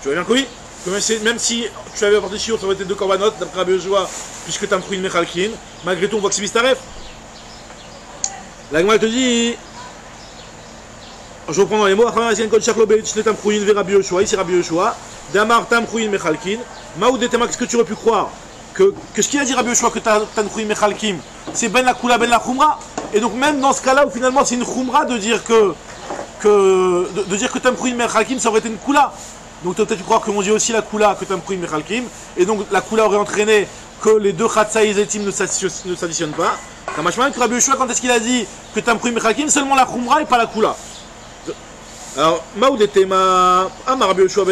Tu vois bien que oui. Même si tu avais apporté shiur, ça aurait été deux korbanot, d'après Rabbi Yoshua, puisque tu as pris une mechalkin, malgré tout on voit que c'est mistaref. La Gemara te dit, je reprends dans les mots, ici Rabbi Yoshua, Damar Tamchouin Mechalkin, Maoudetema, qu'est-ce que tu aurais pu croire? Que ce qu'il a dit Rabbi Yoshua, que Tamchouin Mechalkim, c'est Ben la Kula, Ben la Khumra, et donc même dans ce cas-là où finalement c'est une Khumra de dire que Tamchouin Mechalkim, ça aurait été une Kula. Donc peut-être tu crois que mon Dieu aussi la Kula, que Tamchouin Mechalkim, et donc la Kula aurait entraîné que les deux Khatsaï Zetim ne s'additionnent pas. Kamashman, que Rabbi Yoshua, quand est-ce qu'il a dit que Tamchouin Mechalkim, seulement la Khumra et pas la Kula? Alors, Maoudetema, Amar Rabbi Yoshua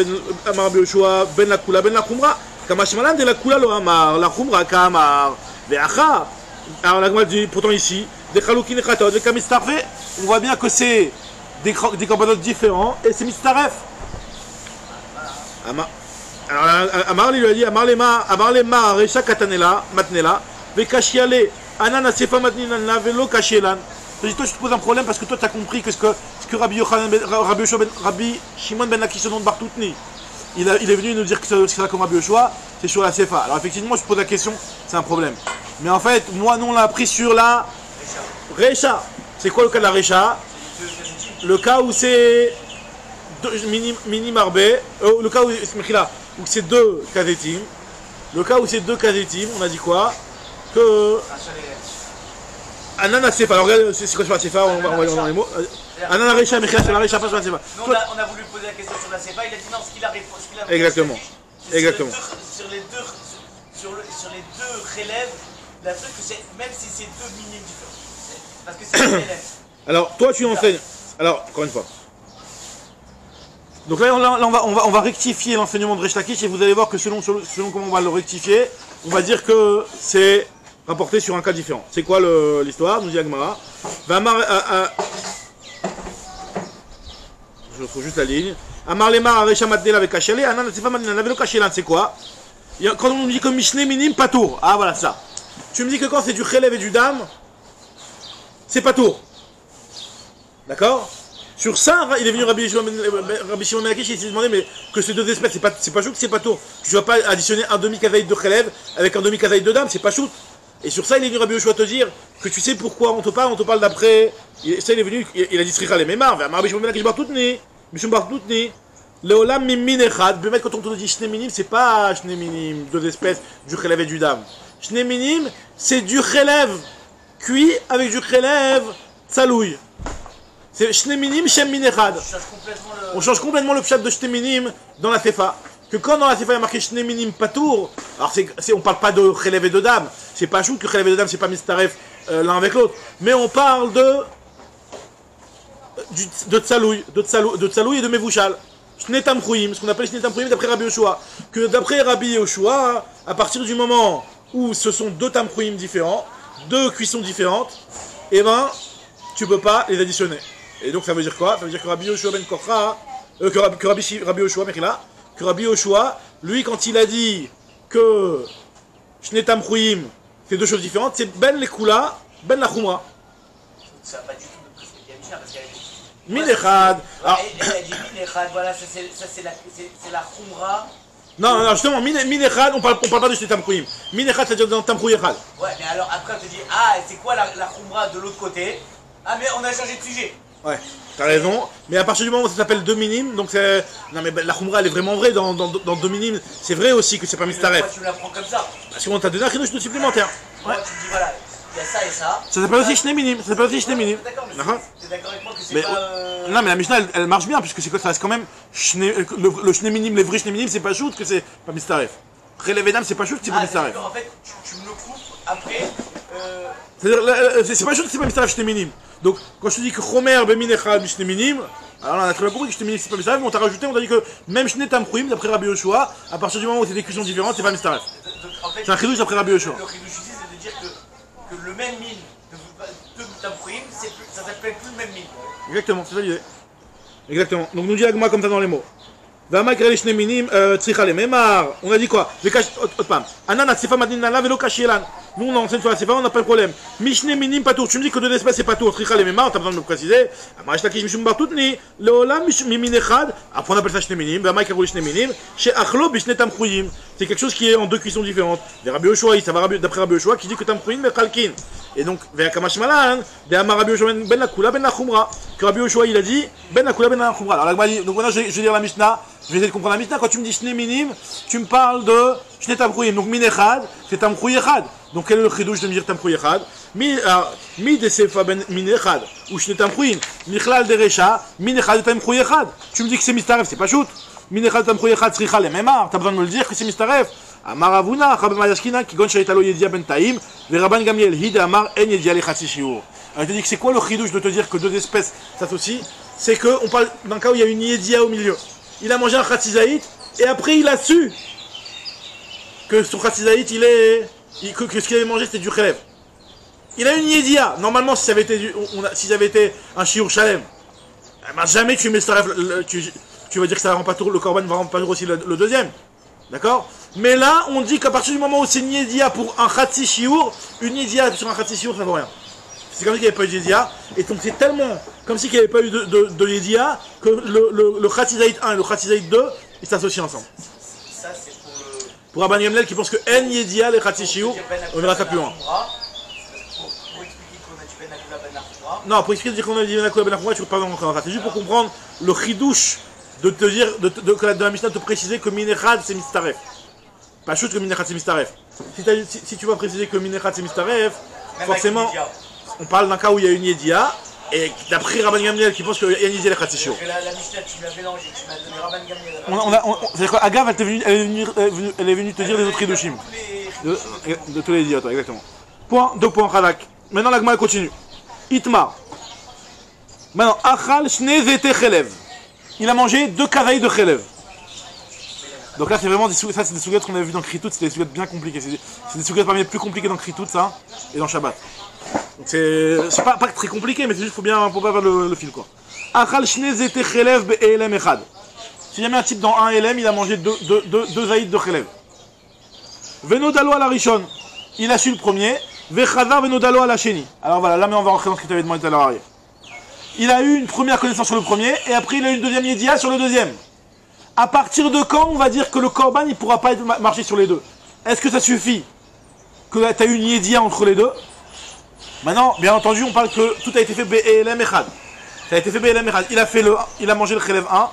ben la Kula ben la Khumra, Kamashmalan de la Kula lo Amar, la Khumra Kamar, Ve'acha. Alors la Gemara dit, pourtant ici, des Chaloukin et Khatot, des Kamistarfe, on voit bien que c'est des korbanot différents et c'est Mistaref. Alors Amar lui a dit, Amar lema Recha Katanela, Matnela, Vekashiale, Anan Asefa Matninana, Velo Kashielan. Toi, je te pose un problème parce que toi, tu as compris que ce que Rabbi Shimon ben Lakish, nom de Bar Toutni, il est venu nous dire que c'est ça comme Rabbi Yoshua, c'est sur la Sefa. Alors, effectivement, je pose la question, c'est un problème. Mais en fait, moi, nous, on l'a appris sur la Recha. C'est quoi le cas de la Recha? Le cas où c'est mini marbe, le cas où c'est deux kazetim. Le cas où c'est deux kazetim, on a dit quoi? Que. Anana Sefa, alors regarde, c'est quoi sur la Sefa, on va dans les mots. Anana Recha, Mechila sur la Recha, pas sur la Sefa. Nous, on a voulu poser la question sur la Sefa, il a dit non, ce qu'il a répondu. Exactement. Exactement. Sur les deux relèves, la truc, c'est même si c'est deux minimes différents. Parce que c'est deux relèves. Alors, toi, tu enseignes. Alors, encore une fois. Donc là, on va rectifier l'enseignement de Resh Lakish et vous allez voir que selon comment on va le rectifier, on va dire que c'est rapporté sur un cas différent. C'est quoi l'histoire? Nous dit Agmara. Je retrouve juste la ligne. Amar lemar arecha matnela avec kachele, anan c'est pas matnela avec le kachelan, c'est quoi? Quand on nous dit que Mishneh minim patour, ah voilà ça. Tu me dis que quand c'est du chelev et du dam, c'est patour. D'accord? Sur ça, il est venu Rabbi Shimon ben Lakish et il s'est demandé mais que ces deux espèces, c'est pas chouk, c'est patour. Tu vas pas additionner un demi-kazaïd de chelev avec un demi-kazaïd de dam, c'est pas chouk. Et sur ça, il est venu Rabbi Yoshua te dire que tu sais pourquoi on te parle d'après. Ça, il est venu, il a dit Sricha les Mémar, vers Rabbi Shimon ben Lakish Bar Toutni. Mishum Bartnoutni, Leolam Mimin Echad. Mais quand on te dit Shne Minim, c'est pas Shne Minim, deux espèces, du Khelev et du Dam. Shne Minim, c'est du Khelev cuit avec du Khelev Tsalouy. C'est Shne Minim, Shem Min Echad. On change complètement le pshat de Shne Minim dans la Tefa. Que quand dans la Tefa il y a marqué Shne Minim Patour, alors on parle pas de Khelev et de Dam. C'est pas chou que Khelev et de Dam, c'est pas Mistaref l'un avec l'autre. Mais on parle de Tsalouy et de Mevouchal. Shnetam Chouim, ce qu'on appelle Shnetam Chouim d'après Rabbi Yoshua. Que d'après Rabbi Yoshua, à partir du moment où ce sont deux Tam Chouim différents, deux cuissons différentes, eh ben, tu peux pas les additionner. Et donc ça veut dire quoi? Ça veut dire que Rabbi Yoshua ben Korcha, que Rabbi Yoshua, lui quand il a dit que Shnetam Chouim, c'est deux choses différentes, c'est Ben Lekula, Ben la Khumra. Ça va pas du tout de ce qu'il y a Mishnah parce qu'elle a dit. Minechad. Elle a dit Minechad, voilà, ça c'est la Khumra. Non, justement, Minechad, on parle pas de Shnetam Chouim. Minechad, c'est-à-dire dans Tam Chouim Echad. Ouais, mais alors après on te dit, ah, c'est quoi la Khumra de l'autre côté? Ah, mais on a changé de sujet. Ouais, t'as raison. Mais à partir du moment où ça s'appelle deux minimes, donc c'est. Non, mais la Khumra, elle est vraiment vraie dans deux minimes. C'est vrai aussi que c'est pas Mistaref. Pourquoi tu me la prends comme ça? Parce qu'on t'a donné un chidouche supplémentaire. Ouais. Tu me dis, voilà, il y a ça et ça. Ça s'appelle aussi Shne Minim. Ça s'appelle aussi Shne Minim. D'accord, mais t'es d'accord avec moi que c'est Mais, pas. non, mais la Mishnah, elle marche bien, puisque c'est quoi? Ça reste quand même. Le Shne Minim, les vrais Shne Minim, c'est pas shoot que c'est pas Mistaref. Khelev et Dam, c'est pas shoot que c'est pas Mistaref. En fait, tu me le coupes après. C'est-à-dire, c'est pas shoot que c'est pas Mistaref Shne Minim. Donc, quand je te dis que Chomer, Beminechad, Shne Minim, alors là, on a très bien compris que Shne Minim, c'est pas Mistaref, mais on t'a rajouté, on t'a dit que même Shne Tam Chouim, d'après Rabbi Yoshua, à partir du moment où c'est des cuissons différentes, c'est pas Mistaref. C'est un chidouche d'après Rabbi Yoshua. Le chidouche ici, c'est de dire que le même mine de Tam Chouim, ça s'appelle plus le même mine. Exactement, c'est ça l'idée. Exactement. Donc, nous dit Agma comme ça dans les mots. On a dit quoi? Anana, c'est pas madina la velo kashielan. Nous on enseigne sur la sefa, on n'a pas de problème. Mishne minim patour. Tu me dis que deux espèces c'est patour. Tricha les memar, t'as besoin de me préciser. Amash lakish mishum bartoutni. Leolam mimin echad. Après on appelle ça shne minim. Bama karou shne minim. Chez achlo bishne tam chouim. C'est quelque chose qui est en deux cuissons différentes. Rabbi Yoshua, ça va d'après Rabbi Yoshua qui dit que tam chouim mais khalkin. Et donc vers kamash malan, de Amar Rabbi Yoshua ben la kula ben la khumra. Que Rabbi Yoshua il a dit ben la kula ben la khumra. Alors donc maintenant je vais lire la Mishnah. Je vais essayer de comprendre la Mishnah. Quand tu me dis Shne Minim, tu me parles de Shne Tam Chouim. Donc Min Echad, c'est Tam Chouim Echad. Donc quel est le chidouche de me dire Tam Chouim Echad? Mi de Sefa ben Min Echad ou Shne Tam Chouim. Michlal de Recha, Min Echad Tam Chouim Echad. Tu me dis que c'est Mistaref, c'est pas shoot. Min Echad Tam Chouim Echad, Sricha les Memar. T'as besoin de me le dire que c'est Mistaref. Amar Avuna, Rabbi Mayashkina, qui gonne Shaitalo Yedia ben Taïm, le Rabban Gamliel, Hid Amar En Yedia le Chatsi Shiur. Alors je te dis que c'est quoi le chidouche de te dire que deux espèces s'associent? C'est qu'on parle d'un cas où il y a une Yedia au milieu. Il a mangé un khatzizaït et après il a su que son khatzizaït que ce qu'il avait mangé c'était du khelev. Il a une yedia. Normalement si ça avait été un shiur shalem, eh ben, jamais tu mets tu vas dire que ça rend pas tour, le korban va rendre pas tour aussi le deuxième. D'accord? Mais là on dit qu'à partir du moment où c'est une yedia pour un khatsi shiur, une yedia sur un khatsi shiur ça vaut rien. C'est comme si il n'y avait pas eu de Yedia, et donc c'est tellement comme si il n'y avait pas eu de Yedia que le Khatzizaït 1 et le Khatzizaït 2 ils s'associent ensemble. Ça c'est pour Rabban Gamliel qui pense que En Yedia les Khatzishiur, on verra ça plus loin. Pour expliquer qu'on a dit Ben Akula Ben Achoura. Non, pour expliquer qu'on a dit Ben Akula Ben Achoura, tu ne peux pas encore. C'est juste pour comprendre le chidouche de te dire, de la Mishnah te préciser que Minechad c'est Mistaref. Pas chute que Minechad c'est Mistaref. Si tu vas préciser que Minechad c'est Mistaref, forcément. On parle d'un cas où il y a une Yedia, et d'après Rabban Gamliel qui pense qu'il y a une Yedia les Khatishur. La Mishnah, tu m'as mélangé, tu m'as donné Rabban Gamliel. C'est-à-dire qu'Agav, elle est venue te dire les autres Hidushim. De tous les idiots, exactement. Point, 2 points, Khalak. Maintenant, l'Agma continue. Itmar. Maintenant, Achal Shne Zete Chelev. Il a mangé 2 kavaïs de Chelev. Donc là, c'est vraiment des sougates, ça c'est des sougates qu'on avait vu dans Kritout, c'est des sougates bien compliquées. C'est des sougates parmi les plus compliquées dans Kritout, ça, et dans Shabbat. Donc c'est pas très compliqué, mais c'est juste faut pas faire le fil quoi. Achal shne zete chelev be'elem echad. Si jamais un type dans un elem, il a mangé deux zaïd de chelev. Venodalo à la rishon, il a su le premier. Vechazar venodalo à la sheni. Alors voilà, là mais on va rentrer dans ce que tu avais demandé tout à l'heure. Il a eu une première connaissance sur le premier, et après il a eu une deuxième yedia sur le deuxième. À partir de quand on va dire que le korban il pourra pas marcher sur les deux? Est-ce que ça suffit que tu as eu une yedia entre les deux? Maintenant, bien entendu, on parle que tout a été fait BELM Echad. Ça a été fait BLM Echad. Il a mangé le Khelev 1,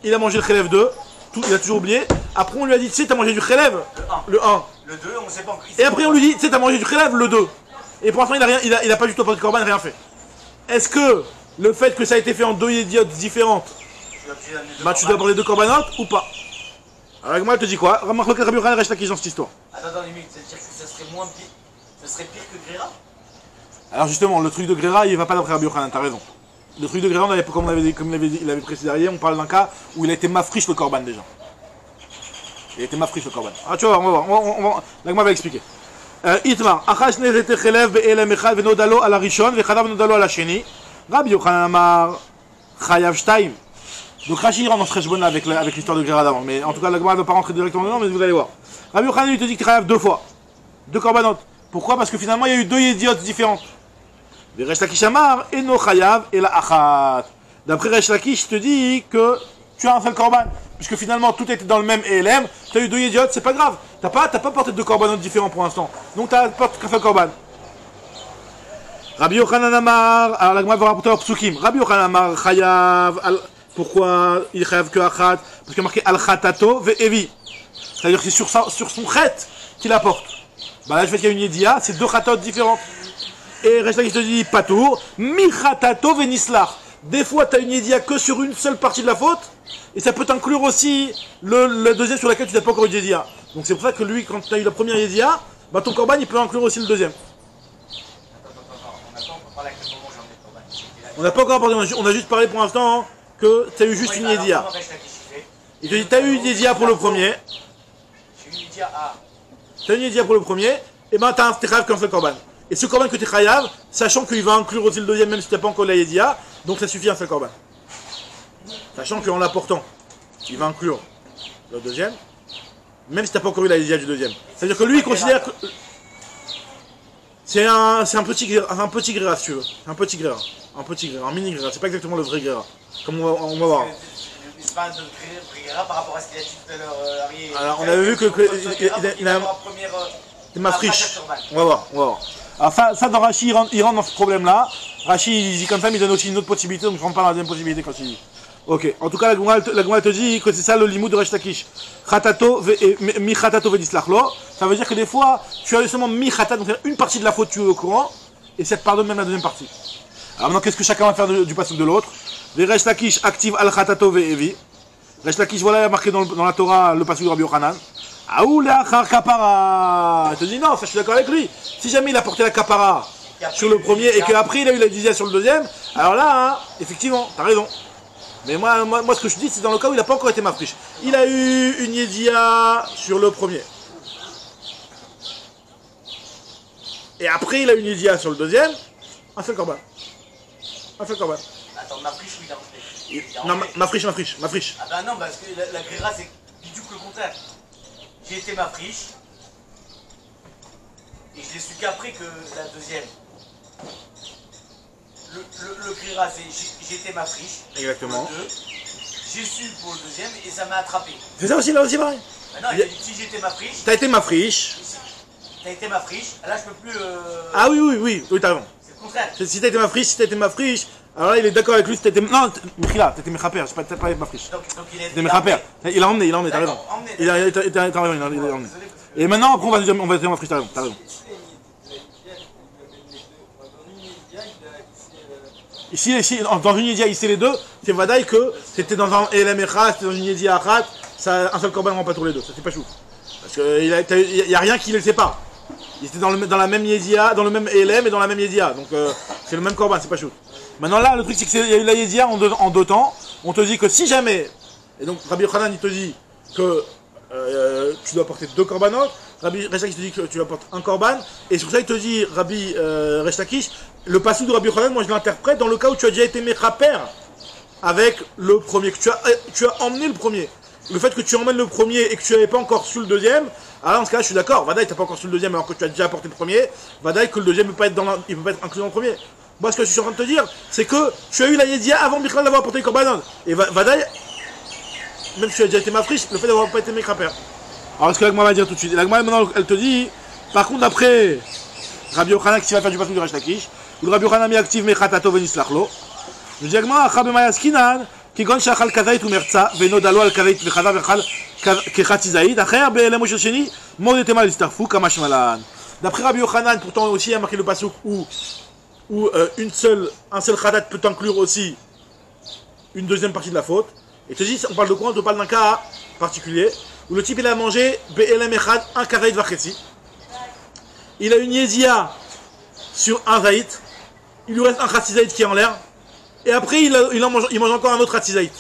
il a mangé le Khelev 2, il a toujours oublié. Après, on lui a dit, tu sais, t'as mangé du Khelev, le 1. Le 2, on sait pas encore. Et après, on lui dit, tu sais, t'as mangé du Khelev, le 2. Et pour l'instant, il a pas du tout apporté de Korban, rien fait. Est-ce que le fait que ça a été fait en deux idiotes différentes, bah tu dois apporter deux Korbanot ou pas? Alors, moi, elle te dit quoi? Remarque que Rabbi Yochanan reste à qui dans cette histoire. Attends, limite, c'est-à-dire que ça serait moins pire. Ça serait pire que Grera? Alors, justement, le truc de Grera, il va pas d'après Rabbi Yochanan, t'as raison. Le truc de Grera, comme il avait précisé hier, on parle d'un cas où il a été mafriche le Korban déjà. Il a été mafriche le Korban. Ah, tu vas voir, on va voir. L'agma va expliquer. Itmar, Achash nezete chelev be'elem echad venodalo ala rishon vechadav venodalo ala sheni. Rabbi Yochanan amar chayav shtaim. Donc Rashi rentre dans ce cheshbon avec l'histoire de Grera d'avant. Mais en tout cas, l'agma ne va pas rentrer directement dedans, mais vous allez voir. Rabbi Yochanan il te dit que tu chayav deux fois. Deux korbanot. Pourquoi? Parce que finalement, il y a eu deux idiotes différentes. Resh Lakish amar eno chayav et la achat. D'après Resh Lakish, te dit que tu as un seul korban. Puisque finalement tout était dans le même ELM, tu as eu deux idiotes, c'est pas grave. T'as pas porté deux korbanot différents pour l'instant. Donc tu n'as porté qu'un seul korban. Rabbi Yochanan amar, alors la Gemara va rapporter leur psukim. Rabbi Yochanan amar chayav, pourquoi il chayav que achat? Parce qu'il y a marqué al chatato ve'evi. C'est-à-dire que c'est sur son chet qu'il apporte. Bah là je vais qu'il y a une yedia, c'est deux chatot différentes. Et Resh Lakish te dit patour, mi chatato ve'nislach. Des fois tu as une yedia que sur une seule partie de la faute. Et ça peut inclure aussi le deuxième sur lequel tu n'as pas encore eu Yedia. Donc c'est pour ça que lui, quand tu as eu la première Yedia, bah ton korban il peut inclure aussi le deuxième. On n'a pas encore parlé, on a juste parlé pour l'instant que tu as eu juste une Yedia. Il te dit tu as eu une Yedia pour le premier. J'ai eu une Yedia A. Tu as une Yedia pour le premier, et ben tu as un chayav qu'un seul korban. Et ce korban que tu es chayav, sachant qu'il va inclure aussi le deuxième même si tu n'as pas encore la Yedia, donc ça suffit un seul korban. Sachant qu'en l'apportant, il va inclure le deuxième, même si tu n'as pas encore eu la Yedia du deuxième. C'est-à-dire que lui, il considère que c'est un petit gréra, si tu veux. Un petit gréra, un mini gréra. C'est pas exactement le vrai gréra. Comme on va voir. C'est pas un gréra par rapport à ce qu'il a dit tout à l'heure, Arié. Alors, on avait vu qu'il a ma friche. On va voir. Alors ça dans Rashi, il rentre dans ce problème-là. Rashi, il dit comme ça, mais il donne aussi une autre possibilité, donc je ne rentre pas dans la deuxième possibilité quand il dit. Ok, en tout cas, la Gemara te dit que c'est ça le limud de Resh Lakish. Mi chatato vedislachlo. Ça veut dire que des fois, tu as seulement mi chatat, donc une partie de la faute, tu es au courant, et ça te pardonne même la deuxième partie. Alors maintenant, qu'est-ce que chacun va faire du passage de l'autre? Resh Lakish active al chatato ve'evi. Resh Lakish, voilà, il y a marqué dans la Torah le passage de Rabbi Yochanan. Aou le'achar kapara. Il te dit non, ça je suis d'accord avec lui. Si jamais il a porté la kapara sur le premier et qu'après il a eu la dizia sur le deuxième, alors là, hein, effectivement, t'as raison. Mais moi, ce que je dis, c'est dans le cas où il n'a pas encore été mafriche. Il a eu une yedia sur le premier. Et après, il a eu une yedia sur le deuxième. Un seul korban. Attends, mafriche ou il a rentré? Non, mafriche. Ah bah non, parce que la gréra, c'est du tout le contraire. J'ai été mafriche. Et je l'ai su qu'après que la deuxième. Le gréra, c'est j'étais ma friche. Exactement. J'ai su pour le deuxième et ça m'a attrapé. C'est ça aussi, là aussi pareil. Non, il a dit si j'étais ma friche. T'as été ma friche. T'as été ma friche, là je peux plus. Ah oui, t'as raison. C'est le contraire. Si t'as été ma friche, alors là il est d'accord avec lui si t'étais. Non, Michila, t'étais Mechaper, c'est pas ma friche. Donc t'étais Mechaper. Il a emmené, t'as raison. Il a emmené. Et maintenant, après on va dire ma friche, t'as raison. Ici, dans une Yedia, ici les deux, c'est Vadaï que c'était dans un Elam Echad, c'était dans une Yedia Achat, un seul korban ne rend pas tous les deux, ça c'est pas chou. Parce qu'il n'y a rien qui les sépare. Ils étaient dans la même Yedia, dans le même Elam et dans la même Yedia, donc c'est le même korban, c'est pas chou. Maintenant là, le truc c'est qu'il y a eu la Yedia en deux temps, on te dit que si jamais, et donc Rabbi Yochanan il te dit que tu dois porter deux korbanot, Rabbi Resh Lakish te dit que tu apportes un korban, et sur ça il te dit, Rabbi Resh Lakish, le passage de Rabbi Yochanan, moi je l'interprète dans le cas où tu as déjà été mechaper avec le premier, que tu as emmené le premier. Le fait que tu emmènes le premier et que tu n'avais pas encore su le deuxième, alors dans ce cas je suis d'accord, Vadaï t'as pas encore su le deuxième alors que tu as déjà apporté le premier, Vadaï que le deuxième ne peut pas être inclus dans le premier. Moi ce que je suis en train de te dire, c'est que tu as eu la Yedia avant Michal d'avoir apporté le korbanon. Et Vadaï, même si tu as déjà été ma friche, le fait d'avoir pas été mechaper. Alors ce que l'Agma va dire tout de suite, l'Agma maintenant elle te dit, par contre d'après Rabbi Yochanan qui va faire du passage de Resh Lakish, ou Rabbi Yochanan mi active mechatato venislachlo, Le diagma Rabbi Mayaskinan, qui gon shachal kazait ou merza, veno dalo al kazait vechada vechal kechatizait, acher be'elem shel sheni, modetema listarfu kamash malan. D'après Rabbi Yochanan, pourtant aussi il y a marqué le pasuk où un seul khadat peut inclure aussi une deuxième partie de la faute. Et te dis, on parle de quoi? On te parle d'un cas particulier où le type il a mangé be'elem echad, un kazait vachetzi. Il a une yézia sur un zaït, il lui reste un khatzizaït qui est en l'air, et après il mange encore un autre khatzizaït.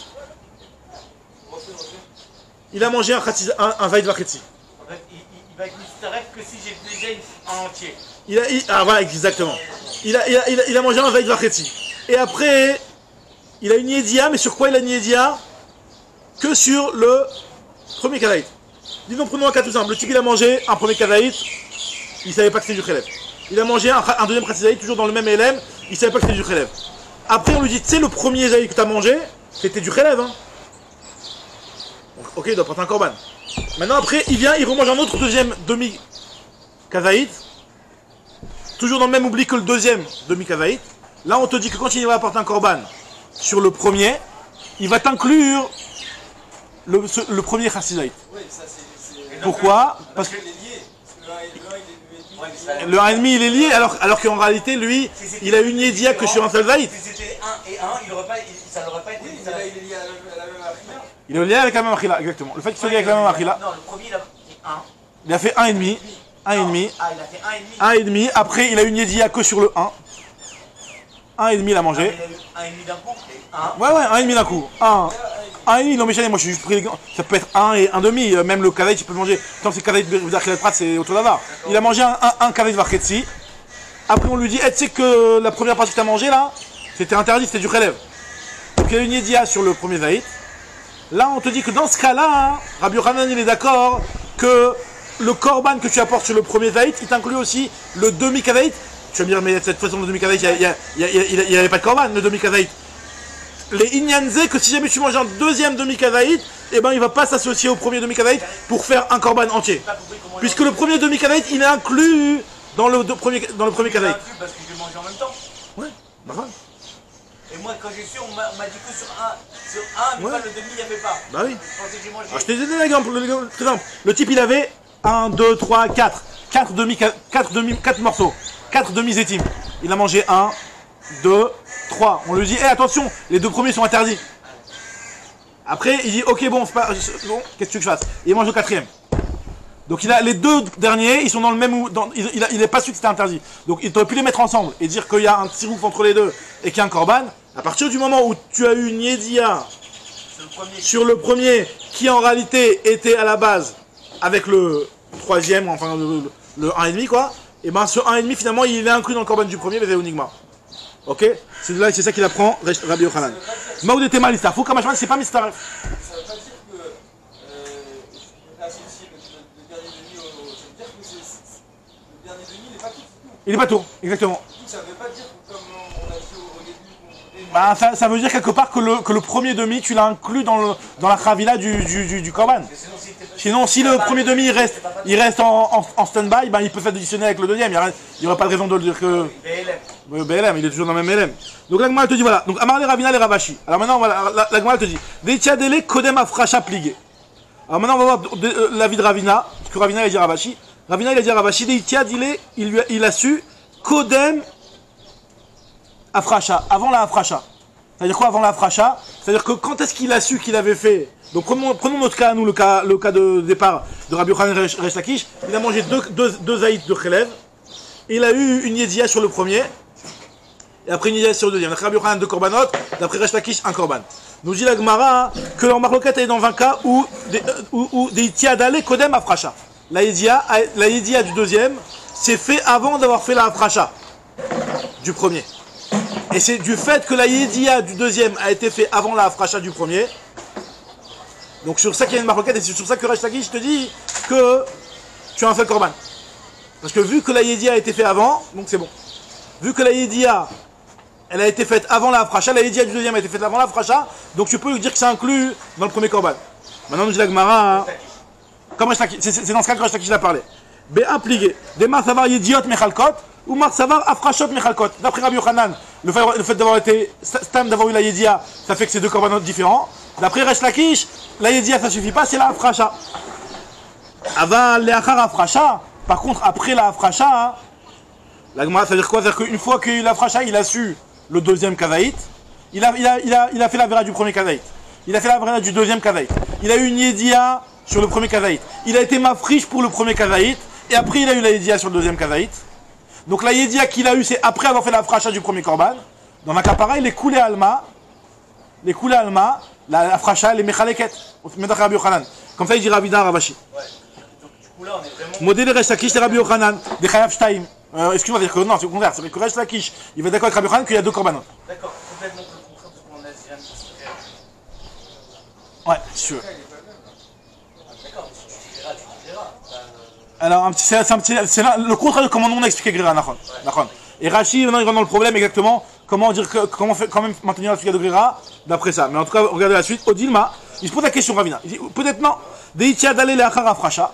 Il a mangé un zaït vachetzi. En fait, il va être mistaref que si j'ai déjà en entier. Ah voilà, exactement. Il a mangé un zaït vachetzi. Et après, il a une yézia, mais sur quoi il a une yézia? Que sur le premier kadaït. Disons, prenons un cas tout simple. Le type il a mangé un premier kadaït, il savait pas que c'était du khelev. Il a mangé un deuxième khatzizaït, toujours dans le même élève, il savait pas que c'était du khelev. Après on lui dit, tu sais le premier zaït que tu as mangé, c'était du khelev. Hein. Donc, ok, il doit porter un korban. Maintenant après, il vient, il remange un autre deuxième demi-kazaït, toujours dans le même oubli que le deuxième demi-kazaït. Là on te dit que quand il va apporter un korban sur le premier, il va t'inclure le premier khatzizaït. Oui, ça c'est. Pourquoi? Parce que le 1,5 il est lié, alors qu'en réalité, lui, il a une yédia que sur un seul zaït. Si c'était 1 et 1, ça n'aurait pas été. Oui, mais là il est lié à la même achila. Il est lié avec la même achila, exactement. Le fait qu'il soit lié avec la même achila. Non, le premier il a fait 1. Il a fait 1,5. 1,5. Ah, il a fait 1,5. 1,5. Après, il a une yédia que sur le 1. 1,5 il a mangé. Il a eu 1,5 d'un coup. 1. Ouais, 1,5 d'un coup. 1,5, non mais moi je suis juste pris les... Ça peut être 1 et 1,5, même le kadaït tu peux le manger. Tant que c'est kadaït v'achilat prat, c'est autre d'avare. Il a mangé un kadaït v'achetzi. Après on lui dit, tu sais que la première partie que tu as mangé là, c'était interdit, c'était du khelev. Donc il y a une yédia sur le premier zaït. Là on te dit que dans ce cas-là, Rabbi Yochanan il est d'accord que le korban que tu apportes sur le premier zaït, il t'inclut aussi le demi-kadaït. Tu vas me dire, mais de cette façon le demi-kadaït, il n'y avait pas de korban, le demi-kadaït. Les inyanze, que si jamais tu manges un deuxième demi-kadaït, eh ben il va pas s'associer au premier demi-kadaït pour faire un korban entier. Puisque le premier demi-kadaït, il est inclus dans le premier kadaït. Parce que je l'ai mangé en même temps. Ouais, bah ouais. Et moi quand j'ai su, on m'a dit que sur un, mais Ouais. pas le demi, il n'y avait pas. Bah oui. Je pensais que j'ai mangé. Alors je t'ai donné l'exemple, très simple. Le type il avait 1, 2, 3, 4. 4 morceaux. 4 demi-zétim. Il a mangé 1, 2, 3. On lui dit, attention, les deux premiers sont interdits. Après, il dit, ok, bon, bon qu'est-ce que tu veux que je fasse? Il mange au quatrième. Donc il a les deux derniers, ils sont dans le même... il n'est pas su que c'était interdit. Donc il aurait pu les mettre ensemble et dire qu'il y a un tsirouf entre les deux et qu'il y a un korban. À partir du moment où tu as eu une yédia sur le premier qui en réalité était à la base avec le troisième, enfin le 1,5 quoi, et ben ce 1,5 finalement il est inclus dans le korban du premier, mais c'est Onigma. Ok? C'est ça qu'il apprend Rabbi Yochanan. Maoud était mal, faut comme c'est pas mistaref. Ça veut pas dire que associer le dernier demi au. Ça veut dire que le dernier demi il n'est pas tout. Il n'est pas tout, exactement. Du coup, ça veut pas dire que comme on a dit au début. Bah, ça veut dire quelque part que le premier demi tu l'as inclus dans la chavila du korban. Sinon si le premier demi il reste en stand-by, ben, il peut s'additionner avec le deuxième. Il n'y aurait pas de raison de le dire que... BLM, il est toujours dans le même LM. Donc la Gemara te dit voilà. Donc Amar les Ravina les Ravashi. Alors maintenant voilà, la Gemara te dit Deitiadele kodem afracha pligé. Alors maintenant on va voir l'avis de Ravina, ce que Ravina il a dit à Ravashi. Ravina il a dit à Ravashi Deitiadele, il a su kodem afracha, avant la afracha. C'est-à-dire quoi avant la afracha? C'est-à-dire que quand est-ce qu'il a su qu'il avait fait? Donc prenons notre cas, nous le cas de départ de Rabbi Yochanan Resh Lakish. Il a mangé deux zaïts de khelev. Il a eu une yédia sur le premier. Et après une yédia sur le deuxième. D'après Rabbi Yochanan, 2 korbanot. D'après Resh Lakish, 1 korban. Nous dit la Gemara que leur marloquette est dans 20 cas où des tiadale kodem afracha. La yédia du deuxième c'est fait avant d'avoir fait la afracha du premier. Et c'est du fait que la yédia du deuxième a été fait avant la afracha du premier. Donc sur ça qu'il y a une marloquette et c'est sur ça que Resh Lakish te dit que tu as un fait korban. Parce que vu que la yédia a été faite avant, donc c'est bon. Vu que la yédia, elle a été faite avant la afracha, la yédia du deuxième a été faite avant la afracha, donc tu peux lui dire que c'est inclus dans le premier korban. Maintenant, nous dit la Gemara, hein, comme c'est dans ce cas que Resh Lakish a parlé. Béa pligé, des mar savar yédiot mechalkot, ou mar savar afrachot mechalkot. D'après Rabbi Yochanan, le fait d'avoir été stam, d'avoir eu la Yedia, ça fait que c'est deux corbanotes différents. D'après Resh Lakish, la Yedia ça suffit pas, c'est la Afracha. Aval le'achar Afracha, par contre après la Afracha, la Gemara, ça veut dire quoi? C'est-à-dire qu'une fois qu'il a eu la Afracha, il a su le deuxième Kazaït, il a fait la vera du premier Kazaït, il a fait la vera du deuxième Kazaït, il a eu une Yedia sur le premier Kazaït, il a été mafriche pour le premier Kazaït, et après il a eu la Yedia sur le deuxième Kazaït. Donc la Yedia qu'il a eu, c'est après avoir fait la Afracha du premier Korban. Dans la Kapara, il est coulé Alma, la Afracha, les Mechaleket, Rabbi Yochanan. Comme ça, il dit Ravida Ravashi. Ouais. Donc, du coup, là, on est vraiment. Modèle Resh Lakish, c'est Rabbi Yochanan, des Chayav Shtaim. Excuse-moi, dire que non, c'est au contraire, c'est que Resh Lakish, il va être d'accord avec Rabbi Yochanan qu'il y a deux korbanot. D'accord, complètement le contraire de ce qu'on a dit, vient de considérer. Ouais, sûr. D'accord, mais si tu diras, tu diras. Alors, c'est le contraire de comment nous on a expliqué Grira, Nachon. Et Rashi, maintenant, il rentre dans le problème exactement, comment même maintenir la suite de Grira, d'après ça. Mais en tout cas, regardez la suite. Odilma, il se pose la question, Ravina. Il dit, peut-être non. Deitia d'aller les Achar Afracha.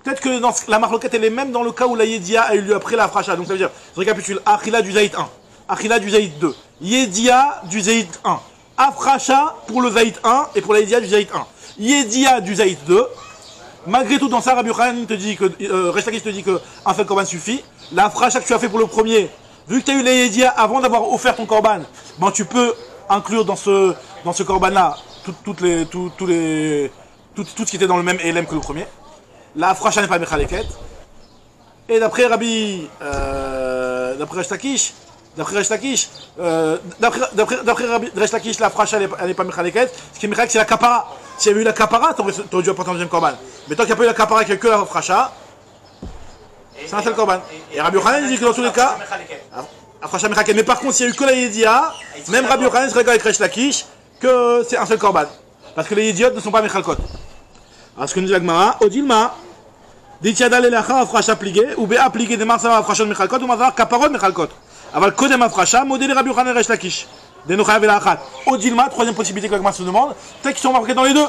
Peut-être que dans la marloquette, elle est même dans le cas où la Yedia a eu lieu après la Afracha. Donc ça veut dire, je récapitule, Achila du Zaït 1, Achila du Zaït 2, Yedia du Zaït 1, Afracha pour le Zaït 1 et pour la Yedia du Zaït 1, Yedia du Zaït 2. Malgré tout, dans ça, Rabbi Yochanan te dit que, Resh Lakish te dit qu'un seul korban suffit. La Afracha que tu as fait pour le premier, vu que tu as eu les Yedia avant d'avoir offert ton korban, ben tu peux inclure dans ce korban-là tout ce qui était dans le même élème que le premier. La Afracha n'est pas Mechaleket. Et d'après Resh Lakish, d'après Resh Lakish, la Afracha elle n'est pas Mechaleket. Ce qui est Mechaleket, c'est la Kapara. S'il y avait eu la Kapara, tu aurais dû apporter un deuxième korban. Mais tant qu'il n'y a pas eu la Kapara, qu'il n'y a que la Afracha, c'est un seul korban. Et Rabbi Yochanan dit que dans tous les cas, Afracha Mechaleket. Mais par contre, s'il n'y a eu que la Yedia, même Rabbi Yochanan serait d'accord avec Resh Lakish que c'est un seul korban. Parce que les Yediot ne sont pas Mechalkot. Alors ce que nous dit la Gemara, Odilma, Ditiada lelacha Afracha plié, ou Béa plié de Marsava Afracha de Mechalkot, ou Mazar Kaparot Mechalkot. Aval Kodem Afracha, modèle Rabbi Yochanan Resh Lakish. Denochayav et la Achat. Odilma, troisième possibilité que la Gemara se demande, peut-être qu'ils sont marqués dans les deux.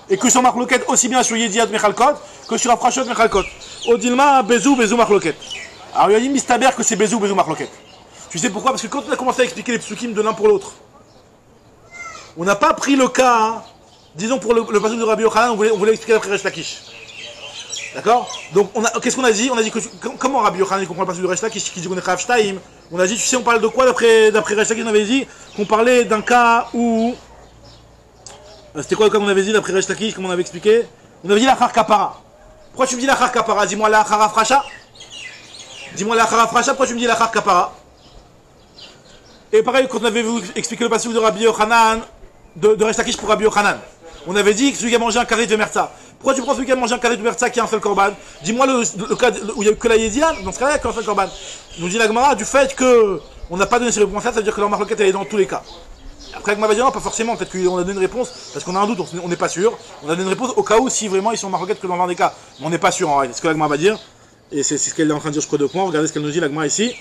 Et que sur Marloket aussi bien sur Yediat Mechalkot que sur Afrachot Mechalkot. Odilma, Bezou Marloket. Alors il a dit Mistaber que c'est Bezou Marloket. Tu sais pourquoi? Parce que quand on a commencé à expliquer les psukim de l'un pour l'autre, on n'a pas pris le cas, hein, disons pour le passage de Rabbi Yochanan, on voulait expliquer d'après Resh Lakish. D'accord? Donc qu'est-ce qu'on a dit? On a dit que comment Rabbi Yochanan comprend le passage de Resh Lakish qui dit qu'on est Chayav Shtaim? On a dit, tu sais, on parle de quoi d'après Resh Lakish? On avait dit qu'on parlait d'un cas où... C'était quoi le cas qu'on avait dit d'après Resh Lakish? Comme on avait expliqué? On avait dit l'achar kapara. Pourquoi tu me dis l'achar kapara? Dis-moi l'achar afracha. Dis-moi l'achar afracha, pourquoi tu me dis l'achar kapara? Et pareil, quand on avait expliqué le passage de Rabbi Yochanan, de Resh Lakish pour Rabbi Yochanan, on avait dit que celui qui a mangé un carré de merza. Pourquoi tu prends celui qui a mangé un carré de merza qui a un seul korban? Dis-moi le cas où il n'y a eu que la Yedia, dans ce cas-là, il n'y a qu'un seul korban. Nous dit la Gemara du fait qu'on n'a pas donné ces réponses-là, ça veut dire que leur marloquette elle est dans tous les cas. Après, la Gemara va dire non, pas forcément, peut-être qu'on a donné une réponse, parce qu'on a un doute, on n'est pas sûr. On a donné une réponse au cas où, si vraiment ils sont marloquettes que dans l'un des cas. Mais on n'est pas sûr en réalité. C'est ce que la Gemara va dire. Et c'est ce qu'elle est en train de dire, je crois, 2 points. Regardez ce qu'elle nous dit, la Gemara ici.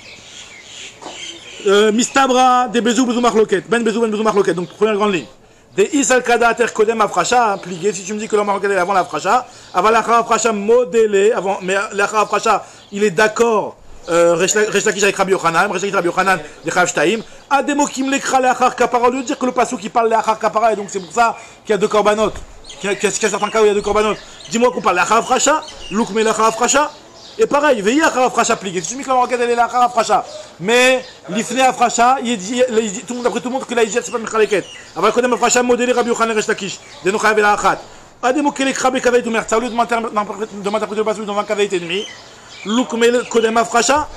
Mistabra, des bezou marloquette. Ben bezou marloquette. Donc, première grande ligne. Des isal kada ter kodem afracha, plié. Si tu me dis que leur marloquette est avant la afracha, avant la afracha modélé, avant, mais la afracha, il est d'accord. Resh Lakish avec Rabbi Yochanan, Resh Lakish Rabbi Yochanan, des Chayav Shtaim. À des mots qui me l'écra les achar kapara, au lieu de dire que le passou qui parle les achar kapara, et donc c'est pour ça qu'il y a deux korbanot, qu'il y a certains cas où il y a deux korbanot. Dis-moi qu'on parle les achar afracha, louk me l'achar afracha. Et pareil, veillez à Afracha plié. Si tu me dis que la marquette elle est là, Afracha. Mais l'ifne Afracha, d'après tout le monde que la Yedia c'est pas Mechaleket. Avant qu'on aime Afracha, modèle Rabbi Yochanan Resh Lakish. Denochayav et la Achat. A des mots que les krabé kavait ou merza. Au lieu de m'interpréter le passage dans un kavait et demi. Louk me kodem Afracha.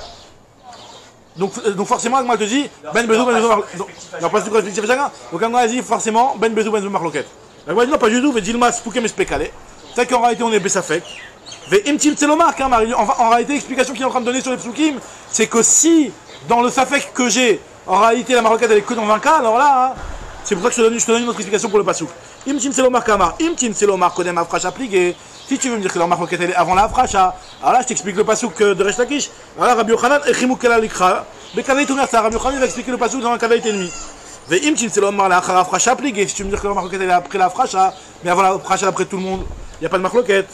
Donc forcément, moi je te dis, Ben Bezou, Ben Bezou Marloket. Donc pas du respectif chacun. Donc on a dit forcément, Ben Bezou, Ben Bezou Marloket. La Gemara dit non, pas du tout, mais Dilma, Spouké, mais Spékalé. C'est qu'en réalité on est Bessafek. En réalité, l'explication qu'il est en train de donner sur les psukim, c'est que si, dans le safek que j'ai, en réalité la marloquette elle est que dans 20 cas, alors là, c'est pour ça que je te donne une autre explication pour le pasuk. Imtim selomar kamar, imtim selomar kodem afracha plié. Si tu veux me dire que la marloquette elle est avant la afracha, alors là je t'explique le pasuk de Resh Lakish. Alors là, Rabbi Yochanan, echimou kela likra, bekavei tout ça, Rabbi Yochanan va expliquer le pasuk dans un kavei ennemi. Imtim selomar la afracha plié. Si tu veux me dire que la marloquette elle est après la afracha, mais avant la afracha, après tout le monde, il n'y a pas de marloquette.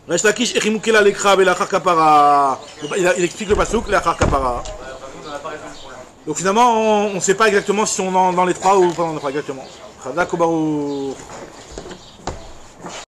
Resh Lakish, Echimukela lekra belachar kapara. Il explique le pasuk, lekra kapara. Par contre, on n'a pas résolu le problème. Donc finalement, on ne sait pas exactement si on est dans les trois ou pas dans les trois exactement. Chazak ou Baruch.